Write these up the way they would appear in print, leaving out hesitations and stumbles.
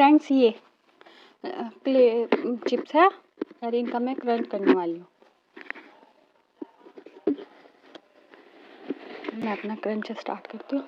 Friends ये clay chips है और इनका मैं क्रंच करने वाली हूँ। मैं अपना क्रंच स्टार्ट करती हूँ।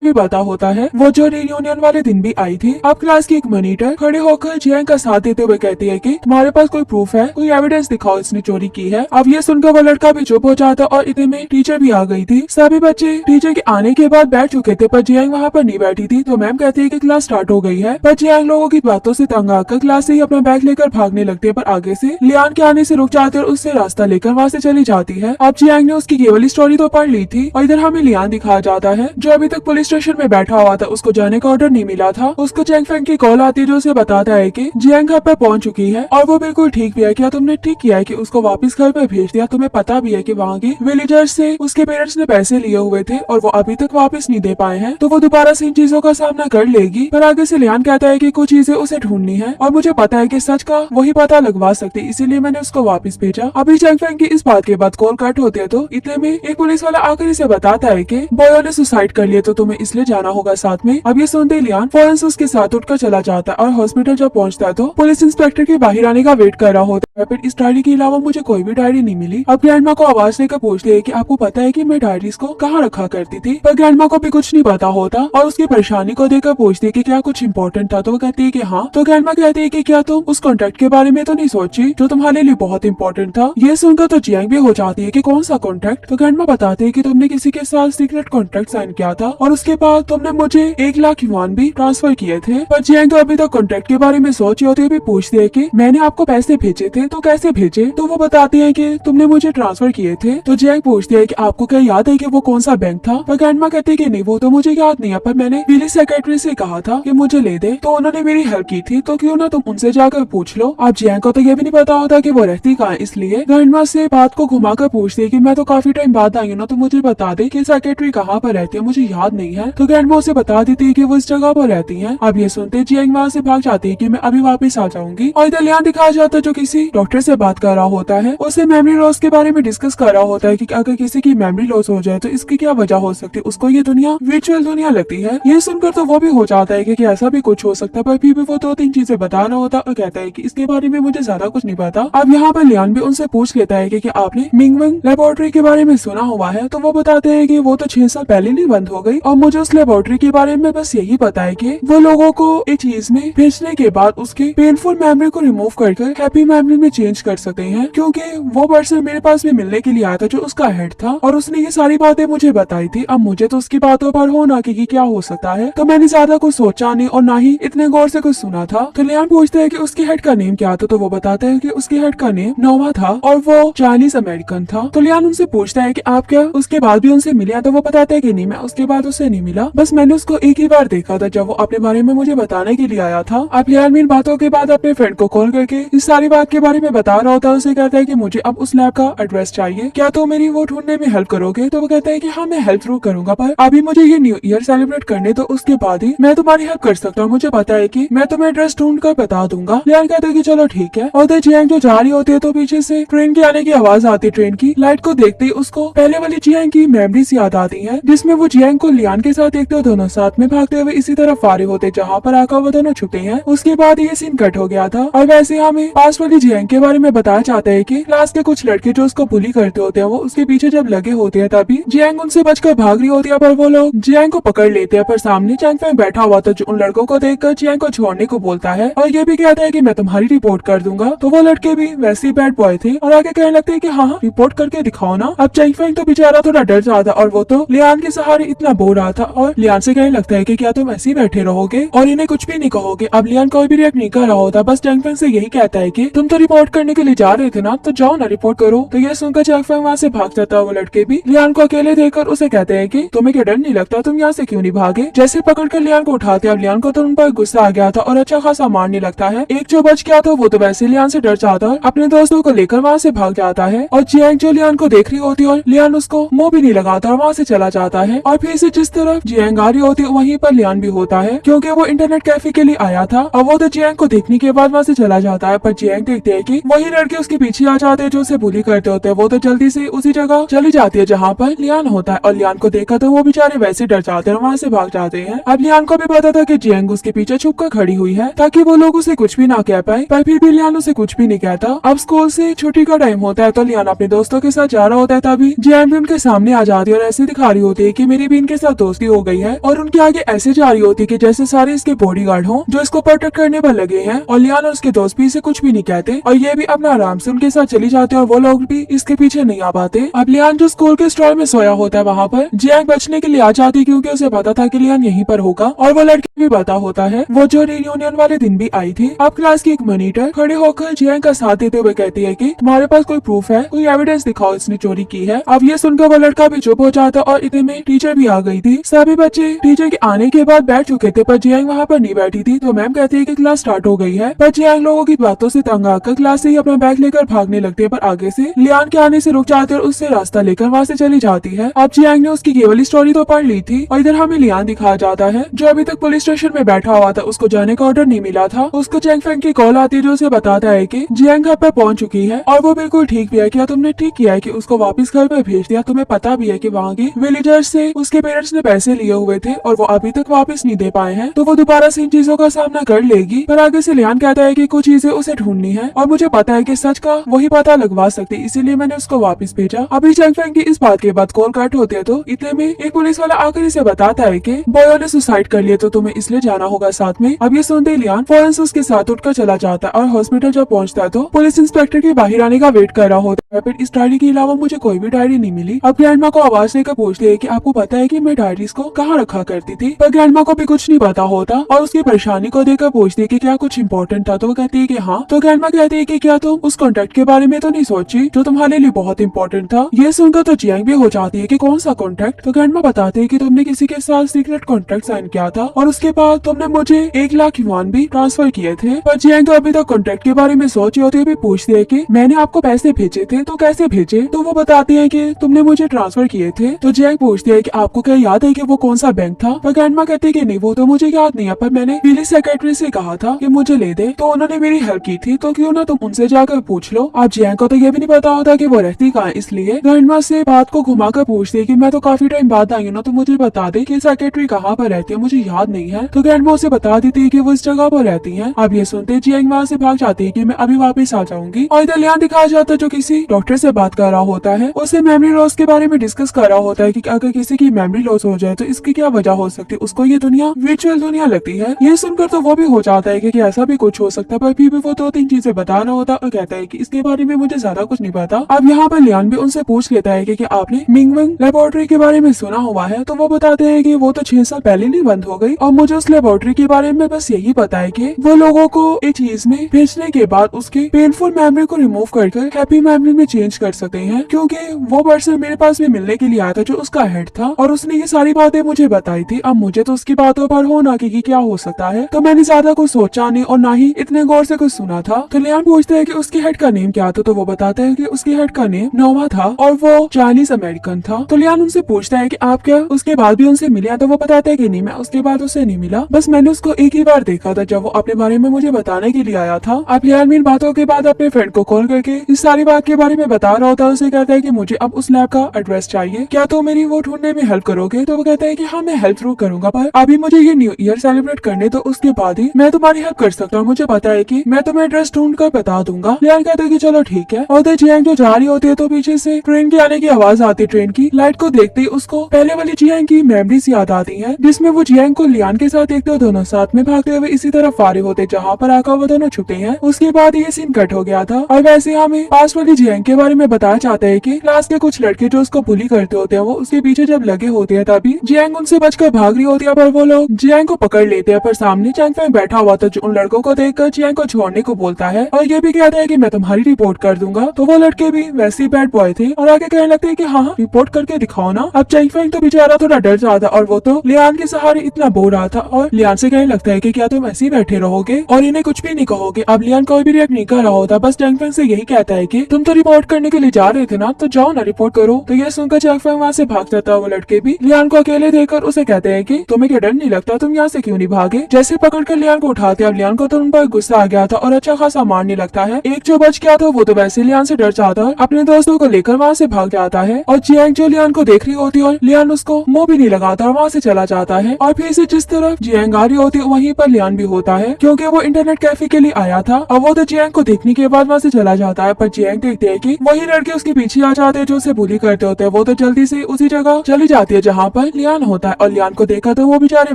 भी पता होता है। वो जो रियूनियन वाले दिन भी आई थी। अब क्लास की एक मॉनिटर खड़े होकर जियांग का साथ देते हुए कहती है कि तुम्हारे पास कोई प्रूफ है, कोई एविडेंस दिखाओ इसने चोरी की है। अब ये सुनकर वो लड़का भी चुप हो जाता और इतने में टीचर भी आ गई थी। सभी बच्चे टीचर के आने के बाद बैठ चुके थे, पर जियांग वहाँ पर नहीं बैठी थी। तो मैम कहती है कि क्लास स्टार्ट हो गई है, पर जियांग लोगों की बातों से तंग आकर क्लास से ही अपना बैग लेकर भागने लगती है। पर आगे से लियान के आने से रुक जाते और उससे रास्ता लेकर वहाँ से चली जाती है। अब जियांग ने उसकी ये वाली स्टोरी तो पढ़ ली थी और इधर हमें लियान दिखाया जाता है जो अभी तक पुलिस स्टेशन में बैठा हुआ था। उसको जाने का ऑर्डर नहीं मिला था। उसको चैंग फेंग की कॉल आती है जो उसे बताता है कि जियांग घर पर पहुंच चुकी है और वो बिल्कुल ठीक भी है। क्या तुमने ठीक किया है कि उसको वापस घर पर भेज दिया? तुम्हें पता भी है कि वहाँ के विलेजर्स से उसके पेरेंट्स ने पैसे लिए हुए थे और वो अभी तक वापस नहीं दे पाए हैं, तो वो दोबारा से इन चीजों का सामना कर लेगी। पर आगे से लियान कहता है कि कुछ चीजें उसे ढूंढनी है और मुझे पता है कि सच का वही पता लगवा सकती, इसीलिए मैंने उसको वापस भेजा। अभी चैंग फेंग की इस बात के बाद कॉल कट होते है तो इतने में एक पुलिस वाला आकर इसे बताता है कि बॉयो ने सुसाइड कर लिया, तो तुम्हें इसलिए जाना होगा साथ में। अब ये सुनते लियान फौरन से उसके साथ उठकर चला जाता है और हॉस्पिटल जब पहुंचता है तो पुलिस इंस्पेक्टर के बाहर आने का वेट कर रहा होता है। फिर इस डायरी के अलावा मुझे कोई भी डायरी नहीं मिली। अब ग्रैंडमा को आवाज देकर पूछती है कि आपको पता है कि मैं डायरीज को कहाँ रखा करती थी? पर ग्रैंडमा को भी कुछ नहीं पता होता और उसकी परेशानी को देखकर पूछती है कि क्या कुछ इम्पोर्टेंट था? तो वो कहती है कि हाँ। तो ग्रैंडमा कहती है कि क्या तुम उस कॉन्ट्रैक्ट के बारे में तो नहीं सोची जो तुम्हारे लिए बहुत इंपॉर्टेंट था? ये सुनकर तो जियांग भी हो जाती है कि कौन सा कॉन्ट्रैक्ट? तो ग्रैंडमा बताते है कि तुमने किसी के साथ सीक्रेट कॉन्ट्रैक्ट साइन किया था और उसके बाद तुमने मुझे 1 लाख युआन भी ट्रांसफर किए थे। पर जियांग तो अभी तक कॉन्ट्रैक्ट के बारे में सोची होती है, भी पूछती है कि मैंने आपको पैसे भेजे थे तो कैसे भेजे? तो वो बताती है कि तुमने मुझे ट्रांसफर किए थे। तो जियांग पूछती है कि आपको क्या याद है कि वो कौन सा बैंक था? पर ग्रैंडमा कहती है कि नहीं, वो तो मुझे याद नहीं है, पर मैंने विलेज सेक्रेटरी से कहा था कि मुझे ले दे, तो उन्होंने मेरी हेल्प की थी, तो क्यों ना तुम उनसे जाकर पूछ लो। अब जियांग को तो ये भी नहीं पता होता कि वो रहती कहाँ है, इसलिए ग्रैंडमा से बात को घुमाकर पूछती है कि मैं तो काफी टाइम बाद आई हूँ ना, तो मुझे बता दे कि सेक्रेटरी कहाँ पर रहती है, मुझे याद नहीं है। तो ग्रैंडमा उसे बता देती है कि वो इस जगह पर रहती है। अब ये सुनते जियांग वहाँ से भाग जाती है कि मैं अभी वापस आ जाऊंगी और इधर लियान दिखाया जाता है जो किसी डॉक्टर से बात कर रहा होता है। उसे मेमोरी लॉस के बारे में डिस्कस कर रहा होता है कि अगर किसी की मेमोरी लॉस हो जाए तो इसकी क्या वजह हो सकती है। उसको ये दुनिया वर्चुअल दुनिया लगती है। ये सुनकर तो वो भी हो जाता है कि ऐसा भी कुछ हो सकता है, पर फिर भी वो 2-3 चीजें बता रहा होता और कहता है कि इसके बारे में मुझे ज्यादा कुछ नहीं पता। अब यहाँ पर लियान भी उनसे पूछ लेता है कि आपने मिंगवेंग लेबोरेटरी के बारे में सुना हुआ है? तो वो बताते हैं कि वो तो 6 साल पहले नहीं बंद हो गई और मुझे उस लेबोरेटरी के बारे में बस यही पता है कि वो लोगों को एक चीज में भेजने के बाद उसके पेनफुल मेमोरी को रिमूव करके हैप्पी मेमोरी में चेंज कर सकते हैं, क्योंकि वो पर्सन मेरे पास भी मिलने के लिए आया था जो उसका हेड था और उसने ये सारी बातें मुझे बताई थी। अब मुझे तो उसकी बातों पर होना कि क्या हो सकता है, तो मैंने ज्यादा कुछ सोचा नहीं और ना ही इतने गौर से कुछ सुना था। तो लियान पूछते है कि उसके हेड का नेम क्या था? तो वो बताते हैं कि उसके हेड का नेम नोवा था और वो चाइनीज अमेरिकन था। तो लियान उनसे पूछता है कि आप क्या उसके बाद भी उनसे मिले? तो वो बताते हैं कि नहीं, मैं उसके बाद उससे नहीं मिला, बस मैंने उसको एक ही बार देखा था जब वो अपने बारे में मुझे बताने के लिए आया था। अब लियान इन बातों के बाद अपने फ्रेंड को कॉल करके इस सारी बात के बारे में बता रहा होता है। उसे कहता है कि मुझे अब उस लैब का एड्रेस चाहिए, क्या तो मेरी वो ढूंढने में हेल्प करोगे? तो वो कहता है कि हाँ, मैं हेल्प जरूर करूंगा, पर अभी मुझे ये न्यू ईयर सेलिब्रेट करने तो उसके बाद ही मैं तुम्हारी हेल्प कर सकता हूँ। मुझे पता है कि मैं तुम्हें एड्रेस ढूंढ कर बता दूंगा। लियान कहता है कि चलो ठीक है। और जियांग जो जा रही होती है तो पीछे से ट्रेन के आने की आवाज आती है। ट्रेन की लाइट को देखते ही उसको पहले वाली जियांग की मेमोरीज याद आती है, जिसमें वो जियांग को लियान के साथ देखते दोनों साथ में भागते हुए इसी तरफ आ रहे होते जहाँ पर आकर वो दोनों छुपे हैं। उसके बाद ये सीन कट हो गया था और वैसे हमें पास वाली जियांग के बारे में बताया जाता है कि क्लास के कुछ लड़के जो उसको बुली करते होते हैं वो उसके पीछे जब लगे होते हैं तभी जियांग उनसे बचकर भाग रही होती है, पर वो लोग जियांग को पकड़ लेते हैं। पर सामने चैंग फेंग बैठा हुआ था जो उन लड़कों को देखकर जियांग को छोड़ने को बोलता है और ये भी कहता है कि मैं तुम्हारी रिपोर्ट कर दूंगा। तो वो लड़के भी वैसे ही बैड बॉय थे और आगे कहने लगते हैं कि हाँ, रिपोर्ट करके दिखाओ ना। अब चैंग फेंग तो बेचारा थोड़ा डर जाता और वो तो लियान के सहारे इतना बोल रहा था और लियान से कहने लगता है कि क्या तुम ऐसे ही बैठे रहोगे और इन्हें कुछ भी नहीं कहोगे? अब लियान कोई भी रिएक्ट नहीं कर रहा होता, बस चैंग फेंग से यही कहता है कि तुम तो रिपोर्ट करने के लिए जा रहे थे ना, तो जाओ ना रिपोर्ट करो। तो ये सुनकर चैंग फेंग वहाँ से भाग जाता है। वो लड़के भी लियान को अकेले देखकर उसे कहते हैं कि तुम्हें क्या डर नहीं लगता, तुम यहाँ से क्यों नहीं भागे? जैसे पकड़कर लियान को उठाते, अब लियान को तो उन पर गुस्सा आ गया था और अच्छा खासा मारने लगता है। एक जो बच गया था वो तो वैसे लियान से डर जाता है, अपने दोस्तों को लेकर वहाँ से भाग जाता है और जियांग जो लियान को देख रही होती है और लियान उसको मुंह भी नहीं लगाता और वहाँ से चला जाता है। और फिर से जिस तरफ जियांग आ रही होती है वहीं पर लियान भी होता है, क्योंकि वो इंटरनेट कैफे के लिए आया था और वो तो जियांग को देखने के बाद वहाँ से चला जाता है। पर जियांग देखते है कि वही लड़के उसके पीछे आ जाते हैं जो उसे बुली करते होते हैं। वो तो जल्दी से उसी जगह चली जाती है जहाँ पर लियान होता है और लियान को देखा तो वो बेचारे वैसे डर जाते हैं, वहाँ से भाग जाते हैं। अब लियान को भी पता था कि जियांग उसके पीछे छुप कर खड़ी हुई है ताकि वो लोग उसे कुछ भी ना कह पाए, पर फिर भी लियान उसे कुछ भी नहीं कहता। अब स्कूल से छुट्टी का टाइम होता है तो लियान अपने दोस्तों के साथ जा रहा होता है, तभी जियांग भी उनके सामने आ जाती है और ऐसे दिखा रही होती है कि मेरी भी इनके साथ दोस्ती दोस्ती हो गई है और उनकी आगे ऐसे जा रही होती है कि जैसे सारे इसके बॉडीगार्ड हों जो इसको प्रोटेक्ट करने पर लगे हैं। और लियान और उसके दोस्त भी इसे कुछ भी नहीं कहते और ये भी अपना आराम से उनके साथ चली जाते हैं और वो लोग भी इसके पीछे नहीं आ पाते। अब लियान जो स्कूल के स्टॉल में सोया होता है वहाँ पर जियांग बचने के लिए आ जाती है क्योंकि उसे पता था कि लियान यहीं पर होगा और वो लड़की भी पता होता है। वो जो रियूनियन वाले दिन भी आई थी। अब क्लास की एक मॉनिटर खड़े होकर जियांग का साथ देते हुए कहती है कि तुम्हारे पास कोई प्रूफ है, कोई एविडेंस दिखाओ इसने चोरी की है। अब ये सुनकर वो लड़का भी चुप हो जाता और इतने में टीचर भी आ गई थी। सभी बच्चे टीचर के आने के बाद बैठ चुके थे पर जियांग वहाँ पर नहीं बैठी थी तो मैम कहती है कि क्लास स्टार्ट हो गई है। पर जियांग लोगों की बातों से तंग आकर क्लास से ही अपना बैग लेकर भागने लगती है पर आगे से लियान के आने से रुक जाते और उससे रास्ता लेकर वहाँ से चली जाती है। अब जियांग ने उसकी ये वाली स्टोरी तो पढ़ ली थी और इधर हमें लियान दिखाया जाता है जो अभी तक पुलिस स्टेशन में बैठा हुआ था, उसको जाने का ऑर्डर नहीं मिला था। उसको चैंग फेंग की कॉल आती है जो उसे बताता है कि जियांग घर पर पहुंच चुकी है और वो बिल्कुल ठीक भी है। क्या तुमने ठीक किया है कि उसको वापस घर पर भेज दिया? तुम्हें पता भी है कि वहाँ के विलेजर्स से उसके पेरेंट्स ने पैसे लिए हुए थे और वो अभी तक वापस नहीं दे पाए हैं, तो वो दोबारा से इन चीजों का सामना कर लेगी। पर आगे से लियान कहता है कि कुछ चीजें उसे ढूंढनी है और मुझे पता है कि सच का वही पता लगवा सकती, इसीलिए मैंने उसको वापस भेजा। अभी चैंग फेंग की इस बात के बाद कॉल कट होते है तो इतने में एक पुलिस वाला आकर इसे बताता है कि बॉयो ने सुसाइड कर लिया तो तुम्हें इसलिए जाना होगा साथ में। अब ये सुनते ही लियान फौरन से उसके साथ उठकर चला जाता है और हॉस्पिटल जब पहुंचता है तो पुलिस इंस्पेक्टर के बाहर आने का वेट कर रहा होता है। फिर इस डायरी के अलावा मुझे कोई भी डायरी नहीं मिली। अब ग्रैंडमा को आवाज देकर पूछती है कि आपको पता है कि मैं डायरीज को कहाँ रखा करती थी? पर ग्रैंडमा को भी कुछ नहीं पता होता और उसकी परेशानी को देखकर पूछती है कि क्या कुछ इंपॉर्टेंट था, तो वो कहती है कि हाँ। तो ग्रैंडमा कहती है कि क्या तुम उस कॉन्टेक्ट के बारे में तो नहीं सोची जो तुम्हारे लिए बहुत इंपॉर्टेंट था? ये सुनकर तो जियांग भी हो जाती है कि कौन सा कॉन्टेक्ट? तो ग्रैंडमा बताते है कि तुमने किसी के साथ सीक्रेट कॉन्ट्रैक्ट साइन किया था और उसके बाद तुमने मुझे 1 लाख युआन भी ट्रांसफर किए थे। पर जियांग तो अभी तक कॉन्ट्रैक्ट के बारे में सोच रही होती है, भी पूछती है कि मैंने आपको पैसे भेजे थे तो कैसे भेजे? तो वो बताती है कि तुमने मुझे ट्रांसफर किए थे। तो जियांग पूछती है कि आपको क्या याद है कि वो कौन सा बैंक था? पर ग्रैंडमा कहती है कि नहीं वो तो मुझे याद नहीं है, पर मैंने पुलिस सेक्रेटरी से कहा था कि मुझे ले दे तो उन्होंने मेरी हेल्प की थी, तो क्यों ना तुम उनसे जाकर पूछ लो। अब जियांग को तो ये भी नहीं पता होता कि वो रहती कहाँ, इसलिए ग्रैंडमा से बात को घुमाकर पूछती है कि मैं तो काफी टाइम बाद आई हूँ ना, तो मुझे बता दे कि सेक्रेटरी कहाँ पर रहती है, मुझे याद नहीं है। तो ग्रैंडमा उसे बता देती है कि वो इस जगह पर रहती है। अब ये सुनते जियांग वहाँ से भाग जाती है कि मैं अभी वापस आ जाऊंगी और इधर लियान दिखाया जाता है जो किसी डॉक्टर से बात कर रहा होता है। उसे मेमोरी लॉस के बारे में डिस्कस कर रहा होता है कि अगर किसी की मेमोरी लॉस हो जाए तो इसकी क्या वजह हो सकती है, उसको ये दुनिया वर्चुअल दुनिया लगती है। ये सुनकर तो वो भी हो जाता है कि ऐसा भी कुछ हो सकता है, पर फिर भी वो 2-3 चीजें बता रहा होता और कहता है कि इसके बारे में मुझे ज्यादा कुछ नहीं पता। अब यहाँ पर लियान भी उनसे पूछ लेता है कि आपने मिंगवेंग लेबोरेटरी के बारे में सुना हुआ है? तो वो बताते हैं कि वो तो 6 साल पहले नहीं बंद हो गई और मुझे उस लेबोरेटरी के बारे में बस यही पता है कि वो लोगों को एक चीज में भेजने के बाद उसके पेनफुल मेमोरी को रिमूव करके हैप्पी मेमोरी में चेंज कर सकते हैं, क्योंकि वो पर्सन मेरे पास भी मिलने के लिए आया था जो उसका हेड था और उसने ये सारी बातें मुझे बताई थी। अब मुझे तो उसकी बातों पर हो ना कि क्या हो सकता है, तो मैंने ज्यादा कुछ सोचा नहीं और ना ही इतने गौर से कुछ सुना था। तो लियान पूछते हैं कि उसके हेड का नेम क्या था? तो वो बताते हैं कि उसके हेड का नेम नोवा था और वो चाइनीज अमेरिकन था। तो लियान उनसे पूछता है कि आप क्या उसके बाद भी उनसे मिले? तो वो बताते हैं कि नहीं, मैं उसके बाद उससे नहीं मिला, बस मैंने उसको एक ही बार देखा था जब वो अपने बारे में मुझे बताने के लिए आया था। अब लियान इन बातों के बाद अपने फ्रेंड को कॉल करके इस सारी बात के बारे में बता रहा होता है। उसे कहता है कि मुझे अब उस लैब का एड्रेस चाहिए, क्या तो मेरी वो ढूंढने में हेल्प करोगे? तो वो कहता है कि हाँ मैं हेल्प जरूर करूंगा, पर अभी मुझे ये न्यू ईयर सेलिब्रेट करने तो उसके बाद ही मैं तुम्हारी हेल्प कर सकता हूँ। मुझे पता है कि मैं तुम्हें एड्रेस ढूंढ कर बता दूंगा। लियान कहता है कि चलो ठीक है। और जियांग जो जा रही होती है तो पीछे से ट्रेन के आने की आवाज आती है। ट्रेन की लाइट को देखते ही उसको पहले वाली जियांग की मेमोरीज याद आती है, जिसमें वो जियांग को लियान के साथ देखते दोनों साथ में भागते हुए इसी तरफ आ रहे होते जहाँ पर आकर वो दोनों छुपे हैं। उसके बाद ये सीन कट हो गया था और वैसे हमें पास वाली जियांग के बारे में बताया जाता है कि क्लास के कुछ लड़के जो उसको बुली करते होते हैं वो उसके पीछे जब लगे होते हैं तभी जियांग उनसे बचकर भाग रही होती है, पर वो लोग जियांग को पकड़ लेते हैं। पर सामने चैंग फेंग बैठा हुआ था जो उन लड़कों को देखकर जियांग को छोड़ने को बोलता है और ये भी कहता है कि मैं तुम्हारी रिपोर्ट कर दूंगा। तो वो लड़के भी वैसे ही बैड बॉय थे और आगे कहने लगते हैं कि हाँ रिपोर्ट करके दिखाओ ना। अब चैंग फेंग तो बेचारा थोड़ा डर जाता और वो तो लियान के सहारे इतना बोल रहा था और लियान से कहने लगता है कि क्या तुम ऐसे ही बैठे रहोगे और इन्हें कुछ भी नहीं कहोगे? अब लियान कोई भी रिएक्ट नहीं कर रहा होता, बस चैंग फेंग से यही कहता है कि तुम तो रिपोर्ट करने के लिए जा रहे थे ना, तो जाओ ना रिपोर्ट करो। तो ये सुनकर चैंग फेंग वहाँ से भाग जाता है। वो लड़के भी लियान को अकेले देखकर उसे कहते हैं कि तुम्हें क्या डर नहीं लगता, तुम यहाँ से क्यों नहीं भागे? जैसे पकड़कर लियान को उठाते, अब लियान को तो उन पर गुस्सा आ गया था और अच्छा खासा मारने लगता है। एक जो बच गया था वो तो वैसे लियान से डर जाता है, अपने दोस्तों को लेकर वहाँ से भाग जाता है और जियांग जो लियान को देख रही होती है और लियान उसको मुंह भी नहीं लगाता और वहाँ से चला जाता है। और फिर से जिस तरफ जियांग आ रही होती है वहीं पर लियान भी होता है, क्योंकि वो इंटरनेट कैफे के लिए आया था और वो तो जियांग को देखने के बाद वहाँ से चला जाता है। पर जियांग देखते है कि वही लड़के उसके पीछे आ जाते हैं जो उसे बुली करते होते हैं। वो तो जल्दी से उसी जगह चली जाती है जहाँ पर पर लियान होता है और लियान को देखा तो वो बेचारे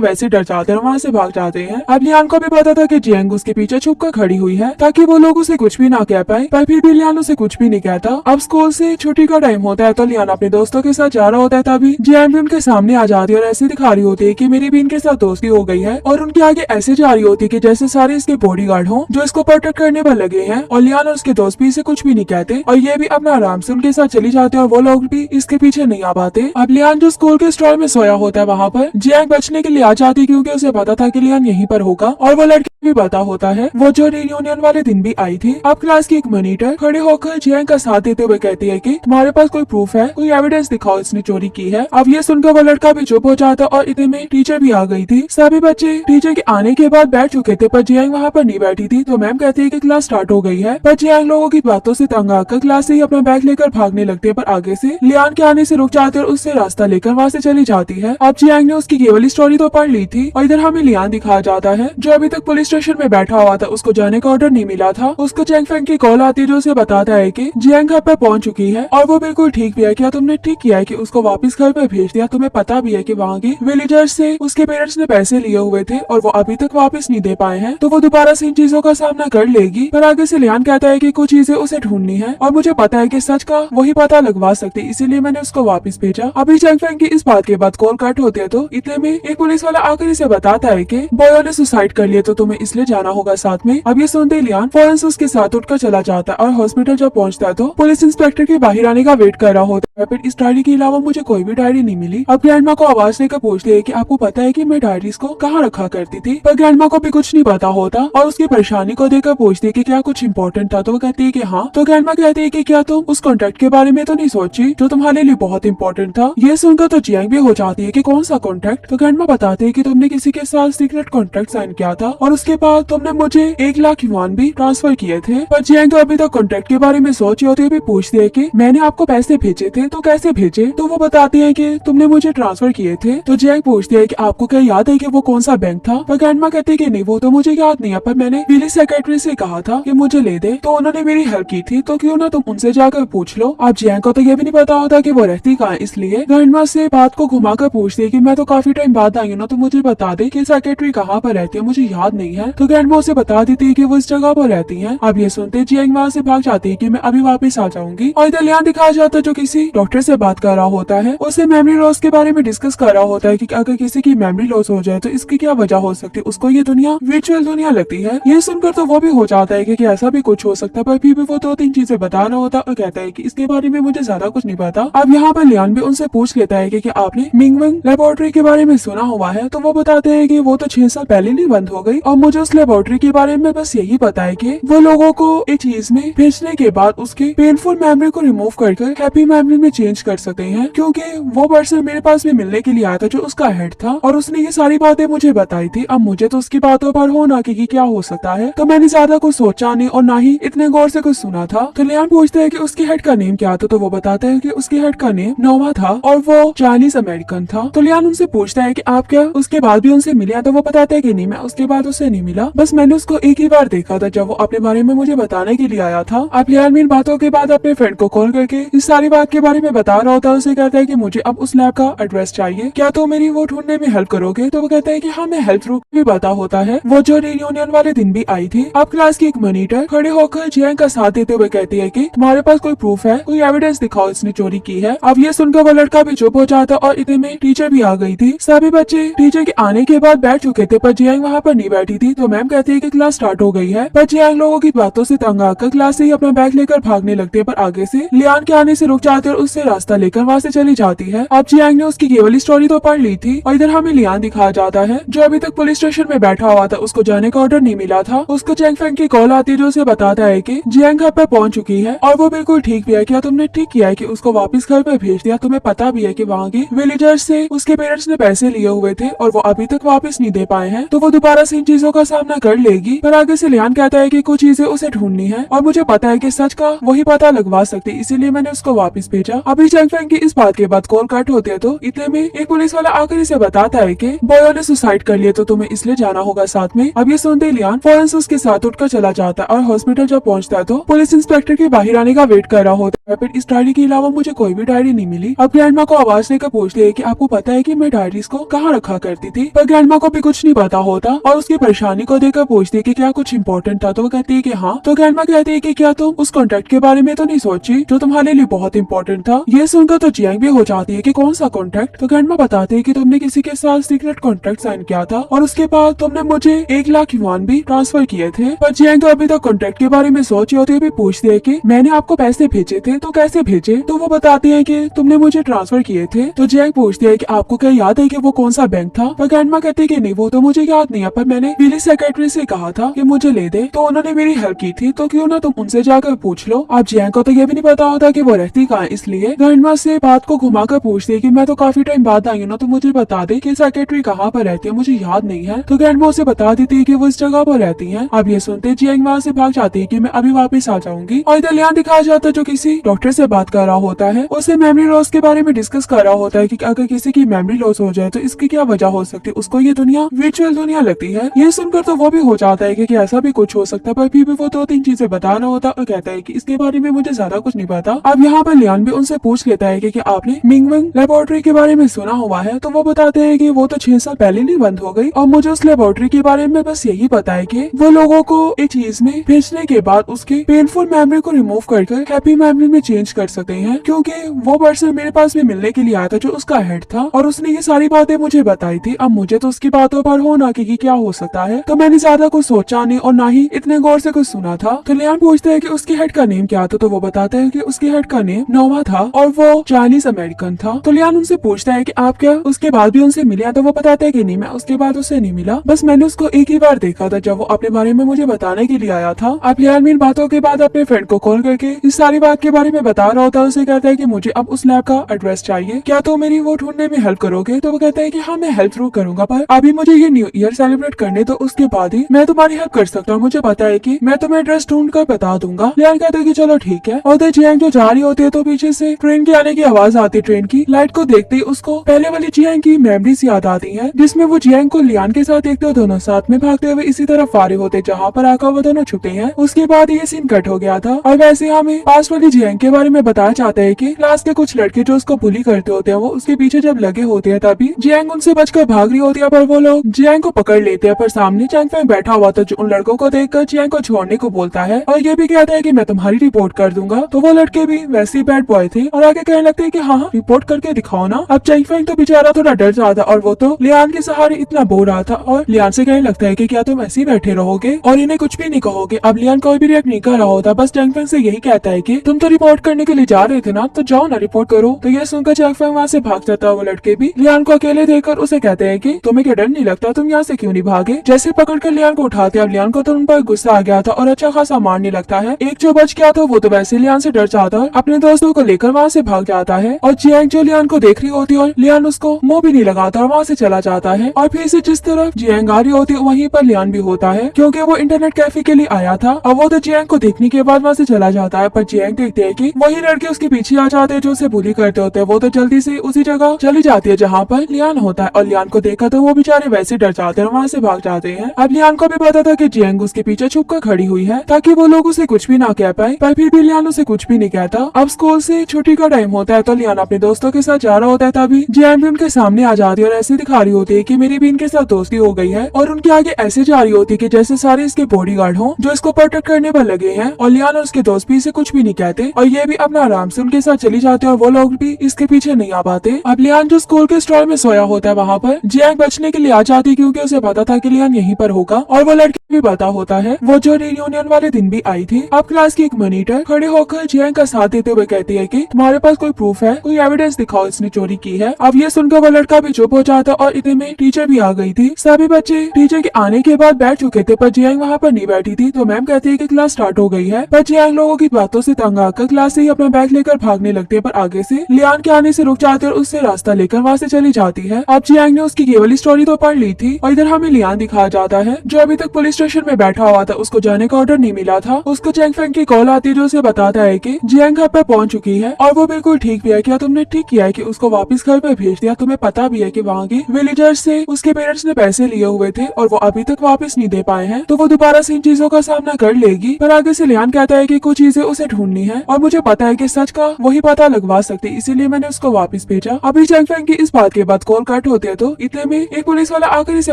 वैसे डर जाते हैं और वहाँ से भाग जाते हैं। अब लियान को भी पता था कि जियांग उसके पीछे छुप कर खड़ी हुई है ताकि वो लोग उसे कुछ भी ना कह पाए, पर फिर भी लियान उसे कुछ भी नहीं कहता। अब स्कूल से छुट्टी का टाइम होता है तो लियान अपने दोस्तों के साथ जा रहा होता है, तभी जियांग भी उनके सामने आ जाती है और ऐसे दिखा रही होती है कि मेरी भी इनके साथ दोस्ती हो गई है, और उनके आगे ऐसे जा रही होती है कि जैसे सारे इसके बॉडीगार्ड हो जो इसको प्रोटेक्ट करने पर लगे हैं। और लियान और उसके दोस्त भी इसे कुछ भी नहीं कहते और ये भी अपना आराम से उनके साथ चली जाते हैं और वो लोग भी इसके पीछे नहीं आ पाते। अब लियान जो स्कूल के स्टॉल में सोया होता है वहाँ पर जियांग बचने के लिए आ जाती है क्योंकि उसे पता था कि लियान यहीं पर होगा, और वो लड़की भी पता होता है। वो जो रियूनियन वाले दिन भी आई थी। अब क्लास की एक मॉनिटर खड़े होकर जियांग का साथ देते हुए कहती है कि तुम्हारे पास कोई प्रूफ है, कोई एविडेंस दिखाओ इसने चोरी की है। अब ये सुनकर वो लड़का भी चुप हो जाता और इतने में टीचर भी आ गई थी। सभी बच्चे टीचर के आने के बाद बैठ चुके थे पर जियांग वहाँ पर नहीं बैठी थी, तो मैम कहती है कि क्लास स्टार्ट हो गई है। पर जियांग लोगों की बातों से तंग आकर क्लास से ही अपना बैग लेकर भागने लगते हैं, पर आगे से लियान के आने से रुक जाते और उससे रास्ता लेकर वहाँ से चली जाती है। अब जियांग ने उसकी केवल स्टोरी तो पढ़ ली थी और इधर हमें लियान दिखाया जाता है जो अभी तक पुलिस स्टेशन में बैठा हुआ था, उसको जाने का ऑर्डर नहीं मिला था। उसको चैंग फेंग की कॉल आती है जो उसे बताता है कि जियांग घर पर पहुंच चुकी है और वो बिल्कुल ठीक भी है। क्या तुमने ठीक किया है कि उसको वापस घर पर भेज दिया? तुम्हें पता भी है कि वहाँ के विलेजर्स से उसके पेरेंट्स ने पैसे लिए हुए थे और वो अभी तक वापस नहीं दे पाए हैं, तो वो दोबारा से इन चीजों का सामना कर लेगी। पर आगे से लियान कहता है कि कुछ चीजें उसे ढूंढनी है और मुझे पता है कि सच का वही पता लगवा सकते, इसीलिए मैंने उसको वापस भेजा। अभी चैंग फेंग की इस बात के बाद कॉल कट होते हैं तो इतने में एक पुलिस वाला आकर इसे बताता है कि बॉयो ने सुसाइड कर लिया, तो तुम्हें इसलिए जाना होगा साथ में। अब ये सुनते ही लियान फौरन से उसके साथ उठकर चला जाता है और हॉस्पिटल जब पहुंचता है तो पुलिस इंस्पेक्टर के बाहर आने का वेट कर रहा होता है। फिर इस डायरी के अलावा मुझे कोई भी डायरी नहीं मिली। अब ग्रैंडमा को आवाज देकर पूछते हैं कि आपको पता है कि मैं डायरीज को कहाँ रखा करती थी, पर ग्रैंडमा को भी कुछ नहीं पता होता और उसकी परेशानी को देखकर पूछती है कि क्या कुछ इम्पोर्टेंट था, तो वो कहती है कि हाँ। तो ग्रैंडमा कहती है कि क्या तुम उस कॉन्ट्रैक्ट के बारे में तो नहीं सोची जो तुम्हारे लिए बहुत इंपॉर्टेंट था? ये सुनकर तो जियांग भी हो जाती है कि कौन सा कॉन्ट्रैक्ट? तो ग्रैंडमा बताते है कि तुमने किसी के साथ सीक्रेट कॉन्ट्रैक्ट साइन किया था और उसके बाद तुमने मुझे 1 लाख युआन भी ट्रांसफर किए थे। पर जियांग तो अभी तक कॉन्ट्रैक्ट के बारे में सोच रही होती है, भी पूछती है कि मैंने आपको पैसे भेजे थे तो कैसे भेजे? तो वो बताती है कि तुमने मुझे ट्रांसफर किए थे। तो जियांग पूछती है कि आपको क्या याद है कि वो कौन सा बैंक था? पर ग्रैंडमा कहती है कि नहीं, वो तो मुझे याद नहीं है, पर मैंने विलेज सेक्रेटरी से कहा था कि मुझे ले दे, तो उन्होंने मेरी हेल्प की थी, तो क्यों ना तुम उनसे जाकर पूछ लो। अब जियांग को तो ये भी नहीं पता होता कि वो रहती कहाँ, इसलिए ग्रैंडमा से बात को घुमाकर पूछती है कि मैं तो काफी टाइम बाद आई हूँ ना, तो मुझे बता दे कि सेक्रेटरी कहाँ पर रहती है, मुझे याद नहीं है। तो ग्रैंडमा उसे बता देती है कि वो इस जगह पर रहती है। अब ये सुनते जियांग वहाँ से भाग जाती है कि मैं अभी वापस आ जाऊंगी, और इधर लियान दिखाया जाता है जो किसी डॉक्टर से बात कर रहा होता है। उसे मेमोरी लॉस के बारे में डिस्कस कर रहा होता है कि अगर किसी की मेमोरी लॉस हो जाए तो इसकी क्या वजह हो सकती है, उसको ये दुनिया वर्चुअल दुनिया लगती है। ये सुनकर तो वो भी हो जाता है कि ऐसा भी कुछ हो सकता है, पर फिर भी वो 2-3 चीजें बता रहा होता और कहता है कि इसके बारे में मुझे ज्यादा कुछ नहीं पता। अब यहाँ पर लियान भी उनसे पूछ लेता है कि आपने मिंगवेंग लेबोरेटरी के बारे में सुना हुआ है? तो वो बताते हैं कि वो तो 6 साल पहले नहीं बंद हो गई, और मुझे उस लेबोरेटरी के बारे में बस यही पता है कि वो लोगों को एक चीज में भेजने के बाद उसके पेनफुल मेमोरी को रिमूव करके हैप्पी मेमोरी में चेंज कर सकते हैं, क्योंकि वो पर्सन मेरे पास भी मिलने के लिए आया था जो उसका हेड था और उसने ये सारी बातें मुझे बताई थी। अब मुझे तो उसकी बातों पर हो ना कि क्या हो सकता है, तो मैंने ज्यादा कुछ सोचा नहीं और ना ही इतने गौर से कुछ सुना था। तो लियान पूछते हैं कि उसके हेड का नेम क्या था, तो वो बताता है कि उसके हेड का नेम नोवा था और वो चाइनीज अमेरिकन था। तो लियान उनसे पूछता है कि आप क्या उसके बाद भी उनसे मिले? तो वो बताते हैं कि नहीं, मैं उसके बाद उससे नहीं मिला, बस मैंने उसको एक ही बार देखा था जब वो अपने बारे में मुझे बताने के लिए आया था। अब लियान इन बातों के बाद अपने फ्रेंड को कॉल करके इस सारी बात के बारे में बता रहा होता है। उसे कहता है कि मुझे अब उस लैब का एड्रेस चाहिए, क्या तो मेरी वो ढूंढने में हेल्प करोगे? तो वो कहता है कि हाँ, मैं हेल्प जरूर। भी पता होता है वो जो रियूनियन वाले दिन भी आई थी। अब क्लास की एक मॉनिटर खड़े होकर जियांग का साथ देते हुए कहती है कि तुम्हारे पास कोई प्रूफ है, कोई एविडेंस दिखाओ इसने चोरी की है। अब ये सुनकर वो लड़का भी चुप हो जाता और इतने में टीचर भी आ गई थी। सभी बच्चे टीचर के आने के बाद बैठ चुके थे, पर जियांग वहाँ पर नहीं बैठी थी, तो मैम कहती है कि क्लास स्टार्ट हो गई है। पर जियांग लोगों की बातों से तंग आकर क्लास से ही अपना बैग लेकर भागने लगते हैं, पर आगे से लियान के आने से रुक जाते और उससे रास्ता लेकर वहाँ से चली जाती है। अब जियांग ने उसकी केवल स्टोरी तो पढ़ ली थी और इधर हमें लियान दिखाया जाता है जो अभी तक पुलिस स्टेशन में बैठा हुआ था, उसको जाने का ऑर्डर नहीं मिला था। उसको चैंग फेंग की कॉल आती है जो उसे बताता है कि जियांग घर पर पहुंच चुकी है और वो बिल्कुल ठीक भी है। क्या तुमने ठीक किया है कि उसको वापस घर पर भेज दिया? तुम्हें पता भी है कि वहाँ के विलेजर्स से उसके पेरेंट्स ने पैसे लिए हुए थे और वो अभी तक वापस नहीं दे पाए हैं, तो वो दोबारा से इन चीजों का सामना कर लेगी। पर आगे से लियान कहता है कि कुछ चीजें उसे ढूंढनी है और मुझे पता है कि सच का वही पता लगवा सकती, इसीलिए मैंने उसको वापस भेजा। भेजा। अभी चैंग फेंग की इस बात के बाद कॉल कट होते है तो इतने में एक पुलिस वाला आकर इसे बताता है कि बॉयो ने सुसाइड कर लिया तो तुम्हें इसलिए जाना होगा साथ में। अब ये सुनते लियान फौरन से उसके साथ उठकर चला जाता है और हॉस्पिटल जब पहुंचता है तो पुलिस इंस्पेक्टर के बाहर आने का वेट कर रहा होता है। फिर इस डायरी के अलावा मुझे कोई भी डायरी नहीं मिली। अब ग्रैंडमा को आवाज देकर पूछती है कि आपको पता है कि मैं डायरीज को कहाँ रखा करती थी, पर ग्रैंडमा को भी कुछ नहीं पता होता और उसकी परेशानी को देखकर पूछती है कि क्या कुछ इंपॉर्टेंट था, तो वो कहती है कि हाँ। तो ग्रैंडमा कहती है कि क्या तुम उस कॉन्ट्रैक्ट के बारे में तो नहीं सोची जो तुम्हारे लिए बहुत इंपॉर्टेंट था। ये सुनकर तो जियांग भी हो जाती है कि कौन सा कॉन्ट्रैक्ट। तो ग्रैंडमा बताती है कि तुमने किसी के साथ सीक्रेट कॉन्ट्रैक्ट साइन किया था और उसके बाद तुमने मुझे 1 लाख युआन भी ट्रांसफर किए थे। पर जियांग तो अभी तक कॉन्ट्रैक्ट के बारे में सोच रही होती है, भी पूछती है कि मैंने आपको पैसे भेजे थे तो कैसे भेजे। तो वो बताती है कि तुमने मुझे ट्रांसफर किए थे। तो जियांग पूछती है कि आपको क्या याद है कि वो कौन सा बैंक था। पर ग्रैंडमा कहती है कि नहीं वो तो मुझे याद नहीं है, पर मैंने पुलिस सेक्रेटरी से कहा था कि मुझे ले दे तो उन्होंने मेरी हेल्प की थी, तो क्यों ना तुम उनसे जाकर पूछ लो। अब जियांग को तो ये भी नहीं पता होता कि वो रहती कहाँ, इसलिए ग्रैंडमा से बात को घुमाकर पूछती है कि मैं तो काफी टाइम बाद आई हूँ ना, तो मुझे बता दे कि सेक्रेटरी कहाँ पर रहती है, मुझे याद नहीं है। तो ग्रैंडमा उसे बता देती है कि वो इस जगह पर रहती है। अब ये सुनते जियांग वहाँ से भाग जाती है कि मैं अभी वापस आ जाऊंगी। और इधर लियान दिखाया जाता है जो किसी डॉक्टर से बात कर रहा होता है, उसे मेमोरी लॉस के बारे में डिस्कस कर रहा होता है कि अगर किसी की मेमोरी लॉस हो जाए तो इसकी क्या वजह हो सकती है। उसको ये दुनिया वर्चुअल दुनिया लगती है। ये सुनकर तो वो भी हो जाता है कि ऐसा भी कुछ हो सकता है, पर फिर भी वो 2-3 चीजें बता रहा होता और कहता है कि इसके बारे में मुझे ज्यादा कुछ नहीं पता। अब यहाँ पर लियान भी उनसे पूछ लेता है कि आपने मिंगवेंग लेबोरेटरी के बारे में सुना हुआ है। तो वो बताते हैं कि वो तो 6 साल पहले नहीं बंद हो गई और मुझे उस लेबोरेटरी के बारे में बस यही पता है कि वो लोगों को एक चीज में भेजने के बाद उसके पेनफुल मेमोरी को रिमूव करके हैप्पी मेमोरी में चेंज कर सकते हैं, क्योंकि वो पर्सन मेरे पास भी मिलने के लिए आया था जो उसका हेड था और उसने ये सारी बातें मुझे बताई थी। अब मुझे तो उसकी बातों पर होना कि क्या हो सकता है, तो मैंने ज्यादा कुछ सोचा नहीं और ना ही इतने गौर से कुछ सुना था। तो लियान पूछते हैं कि उसके हेड का नेम क्या था। तो वो बताते हैं कि उसके हेड का नेम नोवा था और वो चाइनीज अमेरिकन था। तो लियान उनसे पूछता है कि आप क्या उसके बाद भी उनसे मिले। तो वो बताते हैं कि नहीं, मैं उसके बाद उससे नहीं मिला, बस मैंने उसको एक ही बार देखा था जब वो अपने बारे में मुझे बताने के लिए आया था। अब लियान इन बातों के बाद अपने फ्रेंड को कॉल करके इस सारी बात के बारे में बता रहा होता है। उसे कहता है कि मुझे अब उस लैब का एड्रेस चाहिए, क्या तो मेरी वो ढूंढने में हेल्प करोगे। तो वो कहता है कि हाँ मैं हेल्प जरूर करूंगा, पर अभी मुझे ये न्यू ईयर सेलिब्रेट करने तो उसके बाद ही मैं तुम्हारी हेल्प कर सकता हूँ। मुझे पता है कि मैं तुम्हें एड्रेस ढूंढ कर बता दूंगा। लियान कहता है कि चलो ठीक है। और जियांग जो जा रही होती है तो पीछे से ट्रेन के आने की आवाज आती है। ट्रेन की लाइट को देखते ही उसको पहले वाली जियांग की मेमोरीज याद आती है, जिसमें वो जियांग को लियान के साथ देखते हो दोनों साथ में भागते हुए इसी तरफ आ रहे होते जहाँ पर आकर वो दोनों छुपे हैं। उसके बाद ये सीन कट हो गया था और वैसे हमें पास वाली जियांग के बारे में बताया जाता है कि क्लास के कुछ लड़के जो उसको बुली करते होते हैं वो उसके पीछे जब लगे होते हैं तभी जियांग उनसे बचकर भाग रही होती है, पर वो लोग जियांग को पकड़ लेते हैं। पर सामने चैंग फेंग बैठा हुआ था जो उन लड़कों को देखकर जियांग को छोड़ने को बोलता है और ये भी कहता है कि मैं तुम्हारी रिपोर्ट कर दूंगा। तो वो लड़के भी वैसे ही बैड बॉय थे और आगे कहने लगते हैं कि हाँ रिपोर्ट करके दिखाओ ना। अब चैंग फेंग तो बेचारा थोड़ा डर जाता और वो तो लियान के सहारे इतना बोल रहा था और लियान से कहने लगता है कि क्या तुम ऐसे ही बैठे रहोगे और इन्हें कुछ भी नहीं कहोगे। अब लियान कोई भी रिएक्ट नहीं कर रहा होता, बस चैंग फेंग से यही कहता है कि तुम तो रिपोर्ट करने के लिए जा रहे थे ना, तो जाओ ना रिपोर्ट करो। तो ये सुनकर चैंग फेंग वहाँ से भाग जाता है। वो लड़के भी लियान को अकेले देखकर उसे कहते हैं कि तुम्हें क्या डर नहीं लगता, तुम यहाँ से क्यों नहीं भागे। जैसे पकड़कर लियान को उठाते, अब लियान को तो उन पर गुस्सा आ गया था और अच्छा खासा मारने लगता है। एक जो बच गया था वो तो वैसे लियान से डर जाता है, अपने दोस्तों को लेकर वहाँ से भाग जाता है और जियांग जो लियान को देख रही होती है और लियान उसको मुंह भी नहीं लगाता और वहाँ से चला जाता है। और फिर से जिस तरफ जियांग आ रही होती है वहीं पर लियान भी होता है, क्योंकि वो इंटरनेट कैफे के लिए आया था। और वो तो जियांग को देखने के बाद वहाँ से चला जाता है, पर जियांग देखते है कि वही लड़के उसके पीछे आ जाते हैं जो उसे बुली करते होते हैं। वो तो जल्दी से उसी जगह चली जाती है जहाँ पर लियान होता है और लियान को देखा तो वो बेचारे वैसे डर जाते हैं और वहाँ से भाग जाते हैं। अब लियान को भी पता था कि जियांग उसके पीछे छुप कर खड़ी हुई है ताकि वो लोग उसे कुछ भी ना कह पाए, पर फिर भी लियान उसे कुछ भी नहीं कहता। अब स्कूल से छुट्टी का टाइम होता है तो लियान अपने दोस्तों के साथ जा रहा होता है, तभी जियांग भी उनके सामने आ जाती है और ऐसे दिखा रही होती है कि मेरी भी इनके साथ दोस्ती हो गई है और उनके आगे ऐसे जा रही होती है कि जैसे सारे इसके बॉडीगार्ड हो जो इसको प्रोटेक्ट करने पर लगे हैं। और लियान और उसके दोस्त भी इसे कुछ भी नहीं कहते और ये भी अपना आराम से उनके साथ चली जाते हैं और वो लोग भी इसके पीछे नहीं आ पाते। अब लियान जो स्कूल के स्टॉल में सोया होता है वहाँ पर जियांग बचने के लिए आ जाती है, क्योंकि उसे पता था कि लियान यहीं पर होगा और वो लड़की भी पता होता है। वो जो रियूनियन वाले दिन भी आई थी। अब क्लास की एक मॉनिटर खड़े होकर जियांग का साथ देते हुए कहती है कि तुम्हारे पास कोई प्रूफ है, कोई एविडेंस दिखाओ इसने चोरी की है। अब ये सुनकर वो लड़का भी चुप हो जाता और इतने में टीचर भी आ गई थी। सभी बच्चे टीचर के आने के बाद बैठ चुके थे, पर जियांग वहाँ पर नहीं बैठी थी। तो मैम कहती है कि क्लास स्टार्ट हो गई है, पर जियांग लोगों की बातों से तंग आकर क्लास से ही अपना बैग लेकर भागने लगते हैं, पर आगे से लियान के आने से रुक जाते और उससे रास्ता लेकर वहाँ से चली जाती है। अब जियांग ने उसकी केवल स्टोरी तो पढ़ ली थी और इधर हमें लियान दिखाया जाता है जो अभी तक पुलिस स्टेशन में बैठा हुआ था, उसको जाने का ऑर्डर नहीं मिला था। उसको चैंग फेंग की कॉल आती है जो उसे बताता है कि जियांग घर पर पहुंच चुकी है है और वो बिल्कुल ठीक भी है। क्या तुमने ठीक किया है कि उसको वापस घर पे भेज दिया? तुम्हें पता भी है कि वहाँ के विलेजर्स से उसके पेरेंट्स ने पैसे लिए हुए थे और वो अभी तक वापस नहीं दे पाए हैं, तो वो दोबारा से इन चीजों का सामना कर लेगी। पर आगे से लियान कहता है कि कुछ चीजें उसे ढूंढनी है और मुझे पता है कि सच का वही पता लगवा सकती, इसीलिए मैंने उसको वापस भेजा। अभी चैंग फेंग की इस बात के बाद कॉल कट होती है तो इतने में एक पुलिस वाला आकर इसे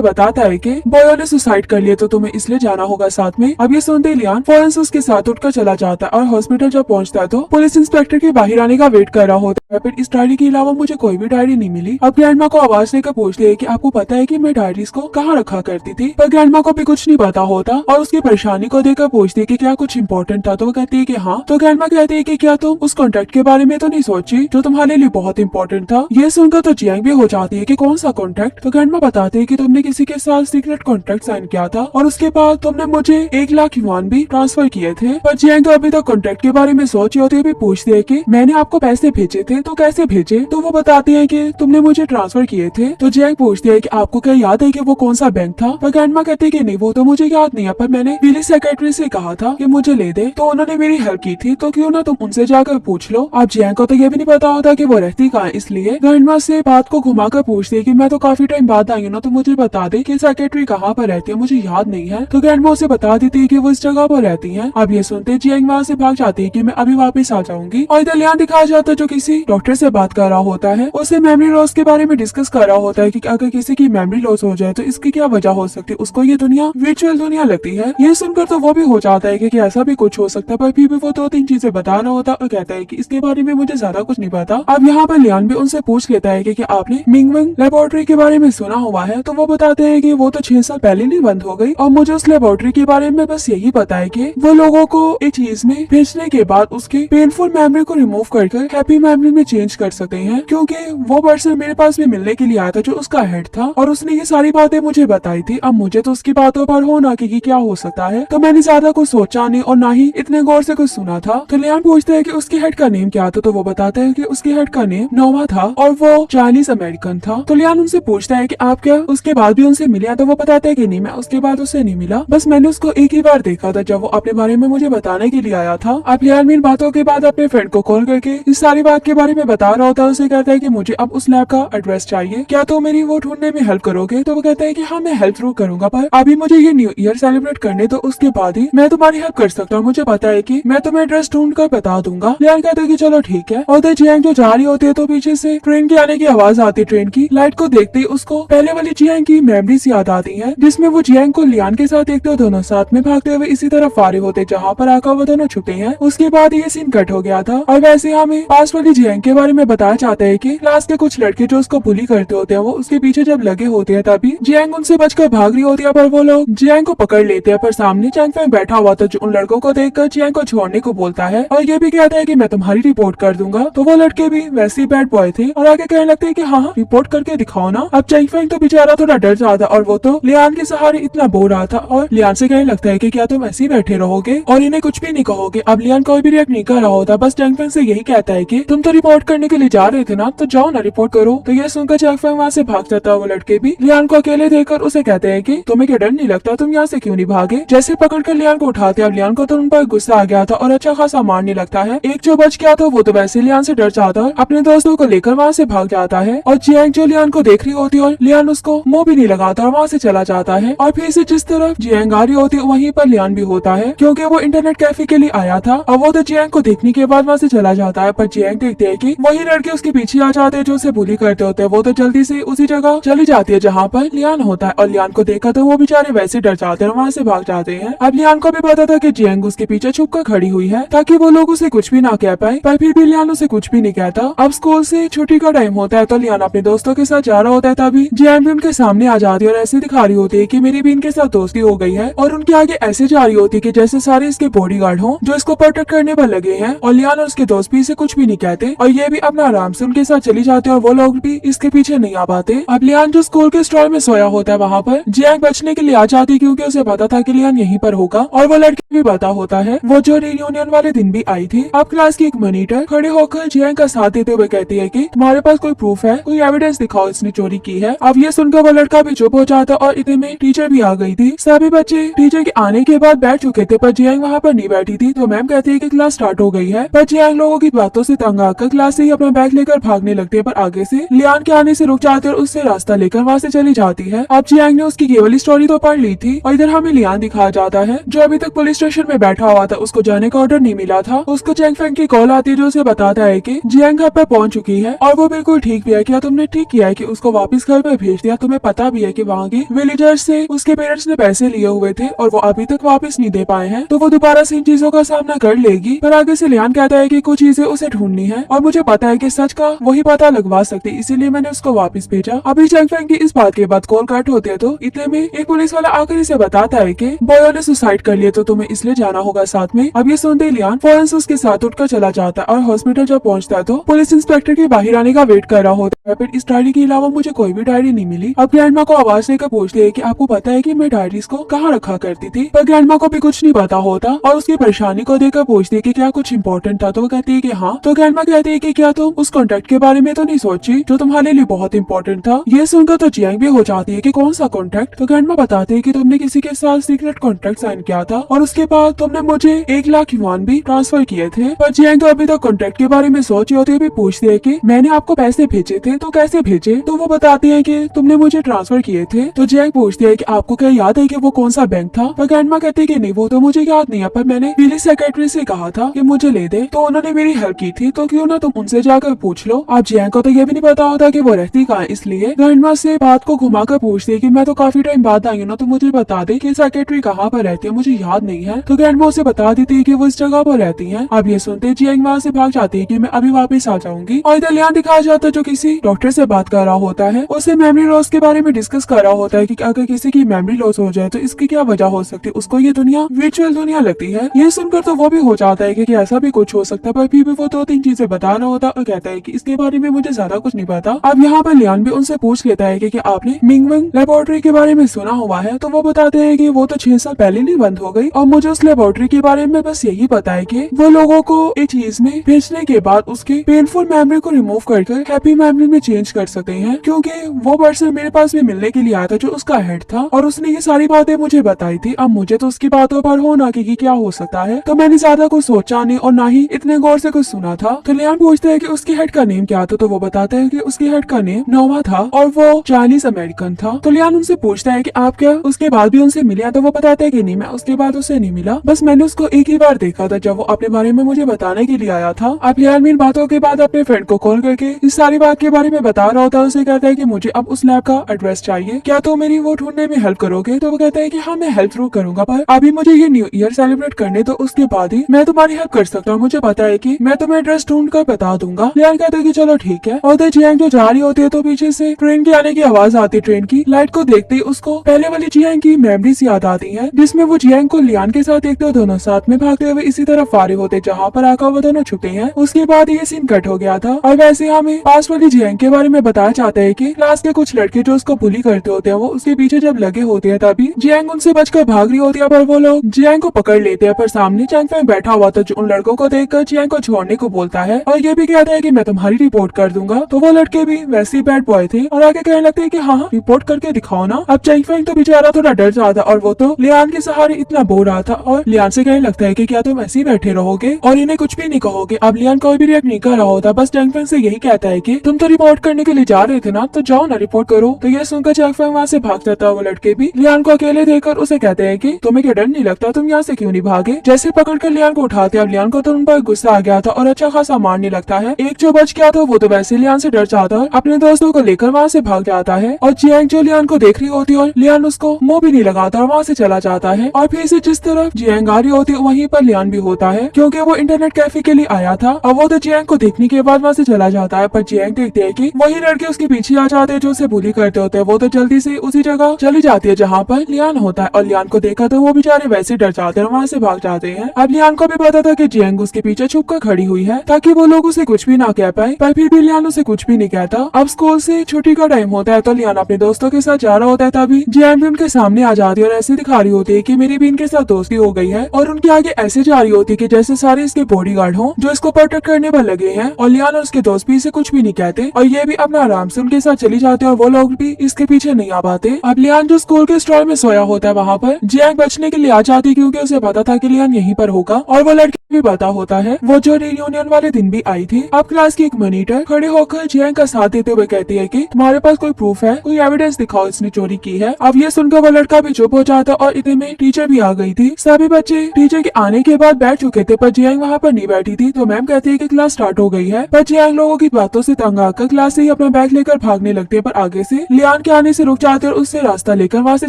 बताता है कि बॉयो ने सुसाइड कर लिया, तो तुम्हें इसलिए जाना होगा साथ में। अब ये सुनते ही लियान फौरन से उसके साथ उठकर चला जाता है और हॉस्पिटल जब पहुंचता है तो पुलिस इंस्पेक्टर के बाहर आने का वेट कर रहा होता है। फिर इस डायरी के अलावा मुझे कोई भी डायरी नहीं मिली। अब ग्रैंडमा को आवाज देकर पूछती है कि आपको पता है कि मैं डायरीज को कहाँ रखा करती थी, पर ग्रैंडमा को भी कुछ नहीं पता होता और उसकी परेशानी को देखकर पूछती है कि क्या कुछ इम्पोर्टेंट था, तो वो कहती है कि हाँ। तो ग्रैंडमा कहती है कि क्या तुम उस कॉन्ट्रैक्ट के बारे में तो नहीं सोची जो तुम्हारे लिए बहुत इंपॉर्टेंट था? ये सुनकर तो जियांग भी हो जाती है कि कौन सा कॉन्ट्रैक्ट? तो ग्रैंडमा बताते है कि तुमने किसी के साथ सीक्रेट कॉन्ट्रैक्ट साइन किया था और उसके बाद तुमने मुझे 1 लाख युआन भी ट्रांसफर किए थे। पर जियांग तो अभी तक कॉन्ट्रैक्ट के बारे में सोची होती है, भी पूछती है कि मैंने आपको पैसे भेजे थे तो कैसे भेजे? तो वो बताती है कि तुमने मुझे ट्रांसफर किए थे। तो जियांग पूछती है कि आपको क्या याद है कि वो कौन सा बैंक था? पर ग्रैंडमा कहती है कि नहीं, वो तो मुझे याद नहीं है, पर मैंने बिली सेक्रेटरी से कहा था कि मुझे ले दे, तो उन्होंने मेरी हेल्प की थी, तो क्यों ना तुम उनसे जाकर पूछ लो। अब जियांग को तो ये भी नहीं पता होता कि वो रहती कहाँ है, इसलिए ग्रैंडमा से बात को घुमाकर पूछती है कि मैं तो काफी टाइम बाद आई हूँ ना, तो मुझे बता दे कि सेक्रेटरी कहाँ पर रहती है, मुझे याद नहीं है। तो ग्रैंडमा उसे बता देती है कि वो इस जगह पर रहती है। अब ये सुनते जियांग वहाँ से भाग जाती है कि मैं अभी वापस आ जाऊंगी और इधर लियान दिखाया जाता है जो किसी डॉक्टर से बात कर रहा होता है, उसे मेमोरी लॉस के बारे में डिस्कस कर रहा होता है कि अगर किसी की मेमोरी लॉस हो जाए तो इसकी क्या वजह हो सकती है, उसको ये दुनिया वर्चुअल दुनिया लगती है। ये सुनकर तो वो भी हो जाता है कि ऐसा भी कुछ हो सकता है, पर फिर भी वो 2-3 चीजें बता रहा होता और कहता है कि इसके बारे में मुझे ज्यादा कुछ नहीं पता। अब यहाँ पर लियान भी उनसे पूछ लेता है कि आपने मिंगवेंग लेबोरेटरी के बारे में सुना हुआ है? तो वो बताते हैं कि वो तो 6 साल पहले नहीं बंद हो गई और मुझे उस लेबोरेटरी के बारे में बस यही पता है कि वो लोगों को एक चीज में भेजने के बाद उसके पेनफुल मेमोरी को रिमूव करके हैप्पी मेमोरी में चेंज कर सकते हैं, क्योंकि वो पर्सन मेरे पास भी मिलने के लिए आया था जो उसका हेड था और उसने ये सारी बातें मुझे बताई थी। अब मुझे तो उसकी बातों पर होना कि क्या हो सकता है, तो मैंने ज्यादा कुछ सोचा नहीं और ना ही इतने गौर से कुछ सुना था। तो लियान पूछते हैं कि उसके हेड का नेम क्या था, तो वो बताते हैं कि उसके हेड का नेम नोवा था और वो चाइनीज अमेरिकन था। तो लियान उनसे पूछता है कि आप क्या उसके बाद भी उनसे मिले? तो वो बताते हैं कि नहीं, मैं उसके बाद उससे नहीं मिला, बस मैंने उसको एक ही बार देखा था जब वो अपने बारे में मुझे बताने के लिए आया था। अब लियान इन बातों के बाद अपने फ्रेंड को कॉल करके इस सारी बात के बारे में बता रहा होता है। उसे कहता है कि मुझे अब उस लैब का एड्रेस चाहिए, क्या तो मेरी वो ढूंढने में हेल्प करोगे? तो वो कहता है कि हाँ, मैं हेल्प जरूर करूंगा, पर अभी मुझे ये न्यू ईयर सेलिब्रेट करने तो उसके बाद ही मैं तुम्हारी हेल्प कर सकता हूँ। मुझे पता है कि मैं तुम्हें एड्रेस ढूंढ कर बता दूंगा। लियान कहता है कि चलो ठीक है। और जियांग जो जा रही होती है तो पीछे से ट्रेन के आने की आवाज आती है। ट्रेन की लाइट को देखते ही उसको पहले वाली जियांग की मेमोरीज याद आती है, जिसमें वो जियांग को लियान के साथ देखते हो दोनों साथ में भागते हुए इसी तरफ आ रहे होते जहाँ पर आकर वो दोनों छुपे हैं। उसके बाद ये सीन कट हो गया था और वैसे हमें पास वाली जियांग के बारे में बताया जाता है कि क्लास के कुछ लड़के जो उसको बुली करते होते हैं वो उसके पीछे जब लगे होते हैं तभी जियांग उनसे बचकर भाग रही होती है, पर वो लोग जियांग को पकड़ लेते हैं। पर सामने चैंग फेंग बैठा हुआ था जो उन लड़कों को देखकर जियांग को छोड़ने को बोलता है और ये भी कहता है कि मैं तुम्हारी रिपोर्ट कर दूंगा। तो वो लड़के भी वैसे ही बैड बॉय थे और आगे कहने लगते हैं कि हाँ, रिपोर्ट करके दिखाओ ना। अब चैंग फेंग तो बेचारा थोड़ा डर जाता और वो तो लियान के सहारे इतना बो रहा था और लियान से कहने लगता है कि क्या तुम ऐसे ही बैठे रहोगे और इन्हें कुछ भी नहीं कहोगे? अब लियान कोई भी रिएक्ट नहीं कर रहा होता, बस चैंग फेंग से यही कहता है कि तुम तो रिपोर्ट करने के लिए जा रहे थे ना, तो जाओ ना, रिपोर्ट करो। तो ये सुनकर चैंग फेंग वहाँ से भाग जाता है। वो लड़के भी लियान को अकेले देखकर उसे कहते हैं कि तुम्हें क्या डर नहीं लगता, तुम यहाँ से क्यों नहीं भागे? जैसे पकड़कर लियान को उठाते अब लियान को तो उन पर गुस्सा आ गया था और अच्छा खासा मारने लगता है। एक जो बच गया था वो तो वैसे लियान से डर जाता है, अपने दोस्तों को लेकर वहाँ से भाग जाता है और जियांग जो लियान को देख रही होती है और लियान उसको मुंह भी नहीं लगाता और वहाँ से चला जाता है। और फिर से जिस तरफ जियांग आ रही होती है वहीं पर लियान भी होता है, क्योंकि वो इंटरनेट कैफे के लिए आया था और वो तो जियांग को देखने के बाद वहाँ से चला जाता है। पर जियांग देखते है कि वही लड़के उसके पीछे आ जाते हैं जो उसे बुली करते होते हैं। वो तो जल्दी से उसी जगह चली जाती है जहाँ पर लियान होता है और लियान को देखा तो वो बेचारे वैसे डर जाते हैं और वहाँ से भाग जाते हैं। अब लियान को भी पता था कि जियांग उसके पीछे छुप कर खड़ी हुई है ताकि वो लोग उसे कुछ भी ना कह पाए, पर फिर भी लियान उसे कुछ भी नहीं कहता। अब स्कूल से छुट्टी का टाइम होता है तो लियान अपने दोस्तों के साथ जा रहा होता है, तभी जियांग भी उनके सामने आ जाती है और ऐसे दिखा रही होती है कि मेरी भी इनके साथ दोस्ती हो गई है और उनके आगे ऐसे जा रही होती है कि जैसे सारे इसके बॉडीगार्ड हों जो इसको प्रोटेक्ट करने पर लगे हैं। और लियान और उसके दोस्त भी इसे कुछ भी नहीं कहते और ये भी अपना आराम से उनके साथ चली जाते हैं और वो लोग भी इसके पीछे नहीं आ पाते। अब लियान जो स्कूल के स्टॉल में सोया होता है वहाँ पर जियांग बचने के लिए आ जाती है, क्योंकि उसे पता था कि लियान यहीं पर होगा और वो लड़की भी पता होता है वो जो रियूनियन वाले दिन भी आई थी। अब क्लास की एक मॉनिटर खड़े होकर जियांग का साथ देते हुए कहती है कि तुम्हारे पास कोई प्रूफ है, कोई एविडेंस दिखाओ इसने चोरी की है। अब ये सुनकर वो लड़का भी चुप हो जाता और इतने में टीचर भी आ गई थी। सभी बच्चे टीचर के आने के बाद बैठ चुके थे पर जियांग वहाँ पर नहीं बैठी थी, तो मैम कहती है कि क्लास स्टार्ट हो गई है। पर जियांग जियांग लोगों की बातों से तंग आकर क्लास से ही अपना बैग लेकर भागने लगती है, पर आगे से लियान के आने से रुक जाती है और उससे रास्ता लेकर वहाँ से चली जाती है। अब जियांग ने उसकी केवल स्टोरी तो पढ़ ली थी और इधर हमें लियान दिखाया जाता है जो अभी तक पुलिस स्टेशन में बैठा हुआ था, उसको जाने का ऑर्डर नहीं मिला था। उसको चैंग फेंग की कॉल आती है जो उसे बताता है कि जियांग घर पर पहुंच चुकी है और वो बिल्कुल ठीक भी है। क्या तुमने ठीक किया है कि उसको वापस घर पर भेज दिया? तुम्हें पता भी है कि वहाँ के विलेजर्स से उसके पेरेंट्स ने पैसे लिए हुए थे और वो अभी तक वापस नहीं दे पाए हैं, तो वो दोबारा से इन चीजों का सामना कर लेगी। पर आगे से लियान कहता है कि कुछ चीजें उसे ढूंढनी है और मुझे पता है कि सच का वही पता लगवा सकती, इसीलिए मैंने उसको वापस भेजा। अभी चैंग फेंग की इस बात के बाद कॉल कट होते हैं, तो इतने में एक पुलिस वाला आकर इसे बताता है कि बॉयो ने सुसाइड कर लिया, तो तुम्हें इसलिए जाना होगा साथ में। अब ये सुनते लियान फौरन से उसके साथ उठकर चला जाता है और हॉस्पिटल जब पहुंचता है तो पुलिस इंस्पेक्टर के बाहर आने का वेट कर रहा होता है। फिर इस डायरी के अलावा मुझे कोई भी डायरी नहीं मिली। अब ग्रैंडमा को आवाज देकर पूछती है कि आपको पता है कि मैं डायरीज को कहाँ रखा करती थी, पर ग्रैंडमा को भी कुछ नहीं पता होता और उसकी परेशानी को देखकर पूछती है कि क्या कुछ इम्पोर्टेंट था, तो वो कहती है कि हाँ। तो ग्रैंडमा कहती है कि क्या तुम उस कॉन्ट्रैक्ट के बारे में तो नहीं सोची जो तुम्हारे लिए बहुत इंपॉर्टेंट था? ये सुनकर तो जियांग भी हो जाती है कि कौन सा कॉन्ट्रैक्ट? तो ग्रैंडमा बताते है कि तुमने किसी के साथ सीक्रेट कॉन्ट्रैक्ट साइन किया था और उसके बाद तुमने मुझे 1 लाख युआन भी ट्रांसफर किए थे। पर जियांग तो अभी तक कॉन्ट्रैक्ट के बारे में सोच रही होती है, भी पूछती है कि मैंने आपको पैसे भेजे थे तो कैसे भेजे? तो वो बताती है कि तुमने मुझे ट्रांसफर किए थे। तो जियांग पूछती है कि आपको क्या याद है कि वो कौन सा बैंक था? पर ग्रैंडमा कहती है कि नहीं, वो तो मुझे याद नहीं है, पर मैंने पुलिस सेक्रेटरी से कहा था कि मुझे ले दे, तो उन्होंने मेरी हेल्प की थी, तो क्यों ना तुम उनसे जाकर पूछ लो। अब जियांग को तो ये भी नहीं पता होता कि वो रहती कहाँ, इसलिए ग्रैंडमा से बात को घुमाकर पूछती है कि मैं तो काफी टाइम बाद आई हूँ ना, तो मुझे बता दे कि सेक्रेटरी कहाँ पर रहती है, मुझे याद नहीं है। तो ग्रैंडमा उसे बता देती है कि वो इस जगह पर रहती है। अब ये सुनते जियांग वहाँ से भाग जाती है कि मैं अभी वापस आ जाऊंगी और इधर लियान दिखाया जाता है जो किसी डॉक्टर से बात कर रहा होता है, उसे मेमोरी लॉस के बारे में डिस्कस कर रहा होता है कि अगर किसी की मेमोरी लॉस हो जाए तो इसकी क्या वजह हो सकती है, उसको ये दुनिया वर्चुअल दुनिया लगती है। ये सुनकर तो वो भी हो जाता है कि ऐसा भी कुछ हो सकता है, पर फिर भी वो 2-3 चीजें बता रहा होता है और कहता है कि इसके बारे में मुझे ज्यादा कुछ नहीं पता। अब यहाँ पर लियान भी उनसे पूछ लेता है कि आपने मिंगवेंग लेबोरेटरी के बारे में सुना हुआ है? तो वो बताते हैं कि वो तो 6 साल पहले नहीं बंद हो गई और मुझे उस लेबोरेटरी के बारे में बस यही पता है कि वो लोगों को एक चीज में भेजने के बाद उसके पेनफुल मेमोरी को रिमूव करके हैप्पी मेमोरी में चेंज कर सकते हैं, क्योंकि वो पर्सन मेरे पास भी मिलने के लिए आया था जो उसका हेड था और उसने ये सारी बातें मुझे बताई थी। अब मुझे तो उसकी बातों पर हो ना कि क्या हो सकता है, तो मैंने ज्यादा कुछ सोचा नहीं और ना ही इतने गौर से कुछ सुना था। तो लियान पूछते हैं कि उसके हेड का नेम क्या था, तो वो बताते हैं कि उसके हेड का नेम नोवा था और वो चाइनीज अमेरिकन था। तो लियान उनसे पूछता है कि आप क्या उसके बाद भी उनसे मिले? तो वो बताते हैं कि नहीं, मैं उसके बाद उससे नहीं मिला, बस मैंने उसको एक ही बार देखा था जब वो अपने बारे में मुझे बताने के लिए आया था। अब लियान इन बातों के बाद अपने फ्रेंड को कॉल करके इस सारी बात के बारे में बता रहा होता है। उसे कहता है कि मुझे अब उस लैब का एड्रेस चाहिए, क्या तो मेरी वो ढूंढने में हेल्प करोगे? तो वो कहता है कि हाँ, मैं हेल्प जरूर करूंगा, पर अभी मुझे ये न्यू ईयर सेलिब्रेट करने तो उसके बाद ही मैं तुम्हारी हेल्प कर सकता हूँ। मुझे पता है कि मैं तुम्हें एड्रेस ढूंढ कर बता दूंगा। लियान कहता है कि चलो ठीक है। और उधर जियांग जो जा रही होती है तो पीछे से ट्रेन के आने की आवाज आती है। ट्रेन की लाइट को देखते ही उसको पहले वाली जियांग की मेमोरीज याद आती है, जिसमें वो जियांग को लियान के साथ देखते दोनों साथ में भागते हुए इसी तरफ आ रहे होते जहाँ पर आकर वो दोनों छुपे हैं। उसके बाद ये सीन कट हो गया था और वैसे हमें पास वाली जियांग के बारे में बताया जाता है कि क्लास के कुछ लड़के जो उसको बुली करते होते हैं वो उसके पीछे जब लगे होते हैं तभी जियांग उनसे बचकर भाग रही होती है, पर वो लोग जियांग को पकड़ लेते हैं। पर सामने चैंग फेंग बैठा हुआ था जो उन लड़कों को देखकर जियांग को छोड़ने को बोलता है और ये भी कहता है कि मैं तुम्हारी रिपोर्ट कर दूंगा। तो वो लड़के भी वैसे ही बैड बॉय थे और आगे कहने लगते हैं कि हाँ रिपोर्ट करके दिखाओ ना। अब चैंग फेंग तो बेचारा थोड़ा डर जाता और वो तो लियान के सहारे इतना बोल रहा था और लियान से कहने लगता है कि क्या तुम ऐसे ही बैठे रहोगे और इन्हें कुछ भी नहीं कहोगे? अब लियान कोई भी रिएक्ट नहीं कर रहा होता, बस चैंग फेंग से यही कहता है कि तुम तो रिपोर्ट करने के लिए जा रहे थे ना, तो जाओ ना रिपोर्ट करो। तो ये सुनकर चैंग फेंग वहाँ से भाग जाता है। वो लड़के भी लियान को अकेले देखकर उसे कहते हैं कि तुम्हें क्या डर नहीं लगता, तुम यहाँ से क्यों नहीं भागे? जैसे पकड़कर लियान को उठाते, अब लियान को तो उन पर गुस्सा आ गया था और अच्छा खासा मारने लगता है। एक जो बच गया था वो तो वैसे लियान से डर जाता है, अपने दोस्तों को लेकर वहाँ से भाग जाता है और जियांग जो लियान को देख रही होती है और लियान उसको मुंह भी नहीं लगाता और वहाँ से चला जाता है। और फिर से जिस तरफ जियांग आ रही होती है वहीं पर लियान भी होता है, क्योंकि वो इंटरनेट कैफे के लिए आया था और वो तो जियांग को देखने के बाद वहाँ से चला जाता है। पर जियांग देखते है कि वही लड़के उसके पीछे आ जाते हैं जो उसे बुली करते होते हैं। वो तो जल्दी से उसी जगह चली जाती है जहाँ पर लियान होता है और लियान को देखा तो वो बेचारे वैसे डर जाते हैं और वहाँ से भाग जाते हैं। अब लियान को भी पता था कि जियांग उसके पीछे छुप कर खड़ी हुई है ताकि वो लोग उसे कुछ भी ना कह पाए, पर फिर भी लियान उसे कुछ भी नहीं कहता। अब स्कूल से छुट्टी का टाइम होता है तो लियान अपने दोस्तों के साथ जा रहा होता है, तभी जियांग भी उनके सामने आ जाती है और ऐसे दिखा रही होती है कि मेरी भी इनके साथ दोस्ती हो गई है और उनके आगे ऐसे जा रही होती है कि जैसे सारे इसके बॉडीगार्ड हो जो इसको प्रोटेक्ट करने पर लगे हैं। और लियान और उसके दोस्त भी इसे कुछ भी नहीं कहते और ये भी अपना आराम से उनके साथ चली जाते हैं और वो लोग भी इसके पीछे नहीं आ पाते। अब लियान जो स्कूल के स्टॉल में सोया होता है वहाँ पर जियांग बचने के लिए आ जाती है, क्योंकि उसे पता था कि लियान यहीं पर होगा और वो लड़की भी पता होता है। वो जो रियूनियन वाले दिन भी आई थी। अब क्लास की एक मॉनिटर खड़े होकर जियांग का साथ देते हुए कहती है कि तुम्हारे पास कोई प्रूफ है, कोई एविडेंस दिखाओ इसने चोरी की है। अब ये सुनकर वो लड़का भी चुप हो जाता और इतने में टीचर भी आ गई थी। सभी बच्चे टीचर के आने के बाद बैठ चुके थे पर जियांग वहाँ पर नहीं बैठी थी। तो मैम कहती है कि क्लास स्टार्ट हो गई है, पर जियांग लोगों की बातों से तंग आकर क्लास से ही अपना बैग लेकर भागने लगते हैं। पर आगे से लियान के आने से रुक जाते और उससे रास्ता लेकर वहाँ से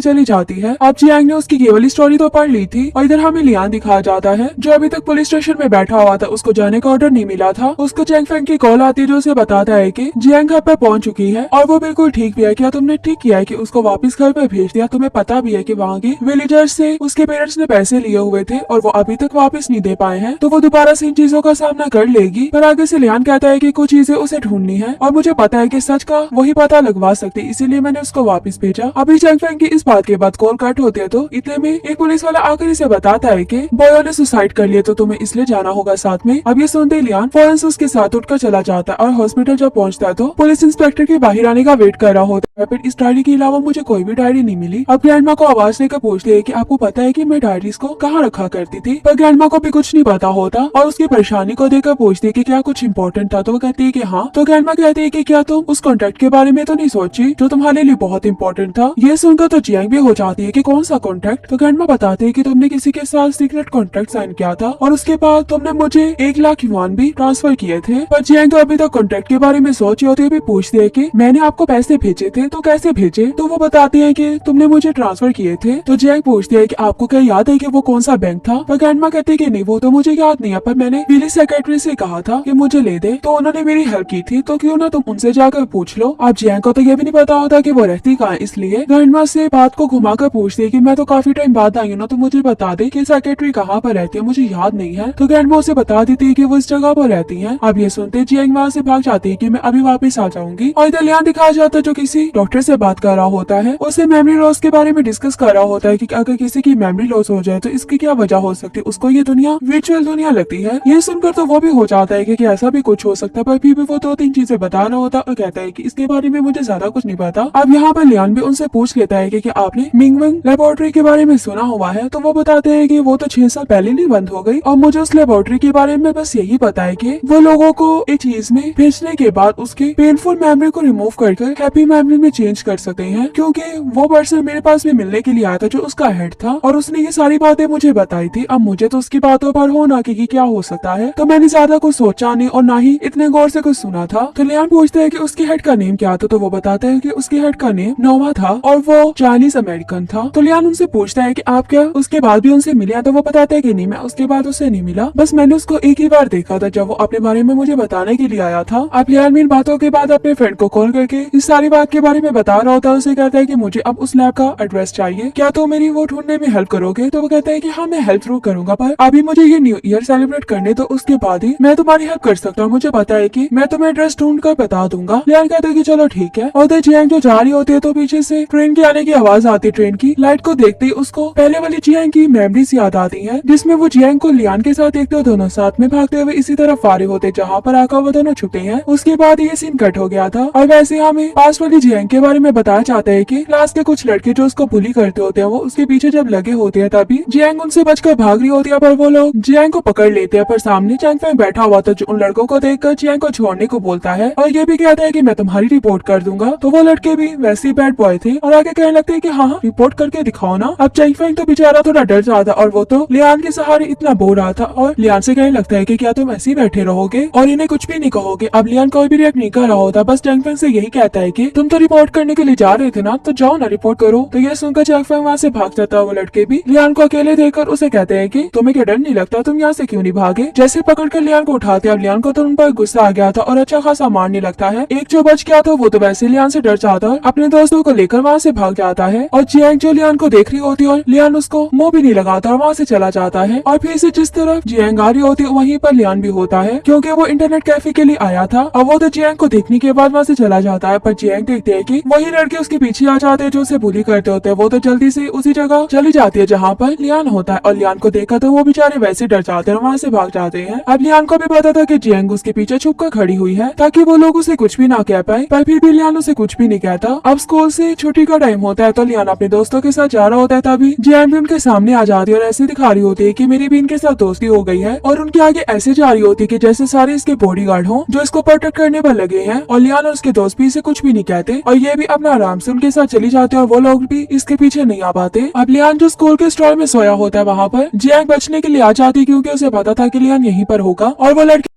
चली जाती है। अब जियांग ने उसकी ये वाली स्टोरी तो पढ़ ली थी और इधर हमें लियान दिखाया जाता है जो अभी तक पुलिस स्टेशन में बैठा हुआ था। उसको जाने का ऑर्डर नहीं मिला था। उसको चैंग फेंग की कॉल आती है जो उसे बताता है कि जियांग घर पर पहुंच चुकी है और वो बिल्कुल ठीक भी है। क्या तुमने ठीक किया है कि उसको वापस घर पर भेज दिया? तुम्हें पता भी है कि वहाँ के विलेजर्स से उसके पेरेंट्स ने पैसे लिए हुए थे और वो अभी तक वापस नहीं दे पाए हैं, तो वो दोबारा से इन चीजों का सामना कर लेगी। पर आगे से लियान कहता है कि कुछ चीजें उसे ढूंढनी है और मुझे पता है कि सच का वही पता लगवा सकती, इसीलिए मैंने उसको वापस भेजा। अभी चैंग फेंग की इस बात के बाद कॉल कट होती है तो इतने में एक पुलिस वाला आकर इसे बताता है कि बॉयो ने सुसाइड कर लिया, तो तुम्हें इसलिए जाना होगा साथ में। अब ये सुनते लियान फौरन से उसके साथ उठकर चला जाता है और हॉस्पिटल जब पहुंचता है तो पुलिस इंस्पेक्टर के बाहर आने का वेट कर रहा होता है। फिर इस डायरी के अलावा मुझे कोई भी डायरी नहीं मिली। अब ग्रैंडमा को आवाज देकर पूछते है कि आपको पता है कि मैं डायरीज को कहाँ रखा करती थी, पर ग्रैंडमा को भी कुछ नहीं पता होता और उसकी परेशानी को देखकर पूछती है कि क्या कुछ इम्पोर्टेंट था, तो वो कहती है कि हाँ। तो ग्रैंडमा कहती है कि क्या तुम उस कॉन्ट्रैक्ट के बारे में तो नहीं सोची जो तुम्हारे लिए बहुत इंपॉर्टेंट था? ये सुनकर तो जियांग भी हो जाती है कि कौन सा कॉन्ट्रैक्ट? तो ग्रैंडमा बताते है कि तुमने किसी के साथ सीक्रेट कॉन्ट्रैक्ट साइन किया था और उसके बाद तुमने मुझे 1 लाख युआन भी ट्रांसफर किए थे। पर जियांग तो अभी तक कॉन्ट्रैक्ट के बारे में सोची होती है, भी पूछती है कि मैंने आपको पैसे भेजे थे तो कैसे भेजे? तो वो बताते हैं कि तुमने मुझे ट्रांसफर किए थे। तो जियांग पूछती है कि आपको क्या याद है कि वो कौन सा बैंक था? पर ग्रैंडमा कहती है कि नहीं, वो तो मुझे याद नहीं है, पर मैंने पुलिस सेक्रेटरी से कहा था कि मुझे ले दे, तो उन्होंने मेरी हेल्प की थी, तो क्यों ना तुम उनसे जाकर पूछ लो। अब जियांग को तो ये भी नहीं पता होता कि वो रहती कहाँ, इसलिए ग्रैंडमा से बात को घुमाकर पूछती है कि मैं तो काफी टाइम बाद आई हूँ ना, तो मुझे बता दे कि सेक्रेटरी कहाँ पर रहती है, मुझे याद नहीं है। तो ग्रैंडमा उसे बता देती है कि वो इस जगह पर रहती है। अब ये सुनते जियांग वहाँ से भाग जाती है कि मैं अभी वापस आ जाऊंगी। और इधर लियान दिखाया जाता है जो किसी डॉक्टर से बात कर रहा होता है, उसे मेमोरी लॉस के बारे में डिस्कस कर रहा होता है कि अगर किसी की मेमोरी लॉस हो जाए तो इसकी क्या वजह हो सकती है। उसको ये दुनिया वर्चुअल दुनिया लगती है। ये सुनकर तो वो भी हो जाता है कि ऐसा भी कुछ हो सकता है, पर फिर भी वो 2-3 चीजें बता रहा होता है और कहता है कि इसके बारे में मुझे ज्यादा कुछ नहीं पता। अब यहाँ पर लियान भी उनसे पूछ लेता है कि आपने मिंगवेंग लेबोरेटरी के बारे में सुना हुआ है? तो वो बताते हैं कि वो तो 6 साल पहले नहीं बंद हो गई और मुझे उस लेबोरेटरी के बारे में बस यही पता है कि वो लोगों को एक चीज में भेजने के बाद उसके पेनफुल मेमोरी को रिमूव करके हैप्पी मेमोरी में चेंज कर सकते हैं, क्योंकि वो पर्सन मेरे पास भी मिलने के लिए आया था जो उसका हेड था और उसने ये सारी बातें मुझे बताई थी। अब मुझे तो उसकी बातों पर हो ना कि क्या हो सकता है, तो मैंने ज्यादा कुछ सोचा नहीं और ना ही इतने गौर से कुछ सुना था। तो लियान पूछते हैं कि उसके हेड का नेम क्या था, तो वो बताते हैं कि उसके हेड का नेम नोवा था और वो चाइनीज अमेरिकन था। तो लियान उनसे पूछता है कि आप क्या उसके बाद भी उनसे मिले? तो वो बताते हैं कि नहीं, मैं उसके बाद उससे नहीं मिला, बस मैंने उसको एक ही बार देखा था जब वो अपने बारे में मुझे बताने के लिए आया था। अब लियान इन बातों के बाद अपने फ्रेंड को कॉल करके इस सारी बात के बारे में बता रहा होता है। उसे कहता है कि मुझे अब उस लैब का एड्रेस चाहिए, क्या तो मेरी वो ढूंढने में हेल्प करोगे? तो वो कहता है कि हाँ मैं हेल्प जरूर करूंगा, पर अभी मुझे ये न्यू ईयर सेलिब्रेट करने तो उसके बाद ही मैं तुम्हारी हेल्प कर सकता हूँ। मुझे पता है कि मैं तुम्हें एड्रेस ढूंढ कर बता दूंगा। लियान कहता है कि चलो ठीक है। और जियांग जो जा रही होती है तो पीछे से ट्रेन के आने की आवाज आती है। ट्रेन की लाइट को देखते ही उसको पहले वाली जियांग की मेमोरीज याद आती है, जिसमें वो जियांग को लियान के साथ देखते हो दोनों साथ में भागते हुए इसी तरफ आ रहे होते जहाँ पर आकर वो दोनों छुपे हैं। उसके बाद ये सीन कट हो गया था और वैसे हमें पास वाली जियांग के बारे में बताया जाता है कि क्लास के कुछ लड़के जो उसको बुली करते होते हैं वो उसके पीछे जब लगे होते हैं तभी जियांग उनसे बचकर भाग रही होती है, पर वो लोग जियांग को पकड़ लेते हैं। पर सामने चैंग फेंग बैठा हुआ था जो उन लड़कों को देखकर जियांग को छोड़ने को बोलता है और ये भी कहता है कि मैं तुम्हारी रिपोर्ट कर दूंगा। तो वो लड़के भी वैसे ही बैड बॉय थे और आगे कहने लगते हैं कि हाँ रिपोर्ट करके दिखाओ ना। अब चैंग फेंग तो बेचारा थोड़ा डर जाता और वो तो लियान के सहारे इतना बोर रहा था और लियान से कहने लगता है कि क्या तुम ऐसे ही बैठे रहोगे और इन्हें कुछ भी नहीं कहोगे। अब लियान कोई भी रिएक्ट नहीं कर रहा होता, बस चैंग फेंग से यही कहता है कि तुम तो रिपोर्ट करने के लिए जा रहे थे ना, तो जाओ ना रिपोर्ट करो। तो ये सुनकर चैंग फेंग वहाँ से भाग जाता है। वो लड़के भी लियान को अकेले देखकर उसे कहते हैं कि तुम्हें क्या डर नहीं लगता, तुम यहाँ से क्यों नहीं भागे? जैसे पकड़ कर लियान को उठाते, अब लियान को तो उन पर गुस्सा आ गया था और अच्छा खासा मारने लगता है। एक जो बच गया था वो तो वैसे लियान से डर जाता है, अपने दोस्तों को लेकर वहाँ से भाग जाता है और जियांग जो लियान को देख रही होती है और लियान उसको मुंह भी नहीं लगाता और वहाँ से चला जाता है। और फिर से जिस तरफ जियांग आ रही होती है वहीं पर लियान भी होता है, क्योंकि वो इंटरनेट कैफे के लिए आया था और वो तो जियांग को देखने के बाद वहाँ से चला जाता है। पर जियांग देखते है कि वही लड़के उसके पीछे आ जाते हैं जो उसे बुली करते होते हैं। वो तो जल्दी से उसी जगह चली जाती है जहाँ पर लियान होता है और लियान को देखा तो वो बेचारे वैसे डर जाते हैं और वहाँ से भाग जाते हैं। अब लियान को भी पता था कि जियांग उसके पीछे छुप कर खड़ी हुई है ताकि वो लोग उसे कुछ भी ना कह पाए, पर फिर भी लियान उसे कुछ भी नहीं कहता। अब स्कूल से छुट्टी का टाइम होता है तो लियान अपने दोस्तों के साथ जा रहा होता है, तभी जियांग भी उनके सामने आ जाती है और ऐसे दिखा रही होती है कि मेरी भी इनके साथ दोस्ती हो गई है और और उनके आगे ऐसे जा रही होती कि जैसे सारे इसके बॉडीगार्ड हों जो इसको प्रोटेक्ट करने पर लगे हैं। और लियान और उसके दोस्त भी इसे कुछ भी नहीं कहते और ये भी अपना आराम से उनके साथ चली जाते और वो लोग भी इसके पीछे नहीं आ पाते। अब लियान जो स्कूल के स्टॉल में सोया होता है वहाँ पर जियांग बचने के लिए आ जाती क्योंकि उसे पता था कि लियान यहीं पर होगा और वो लड़की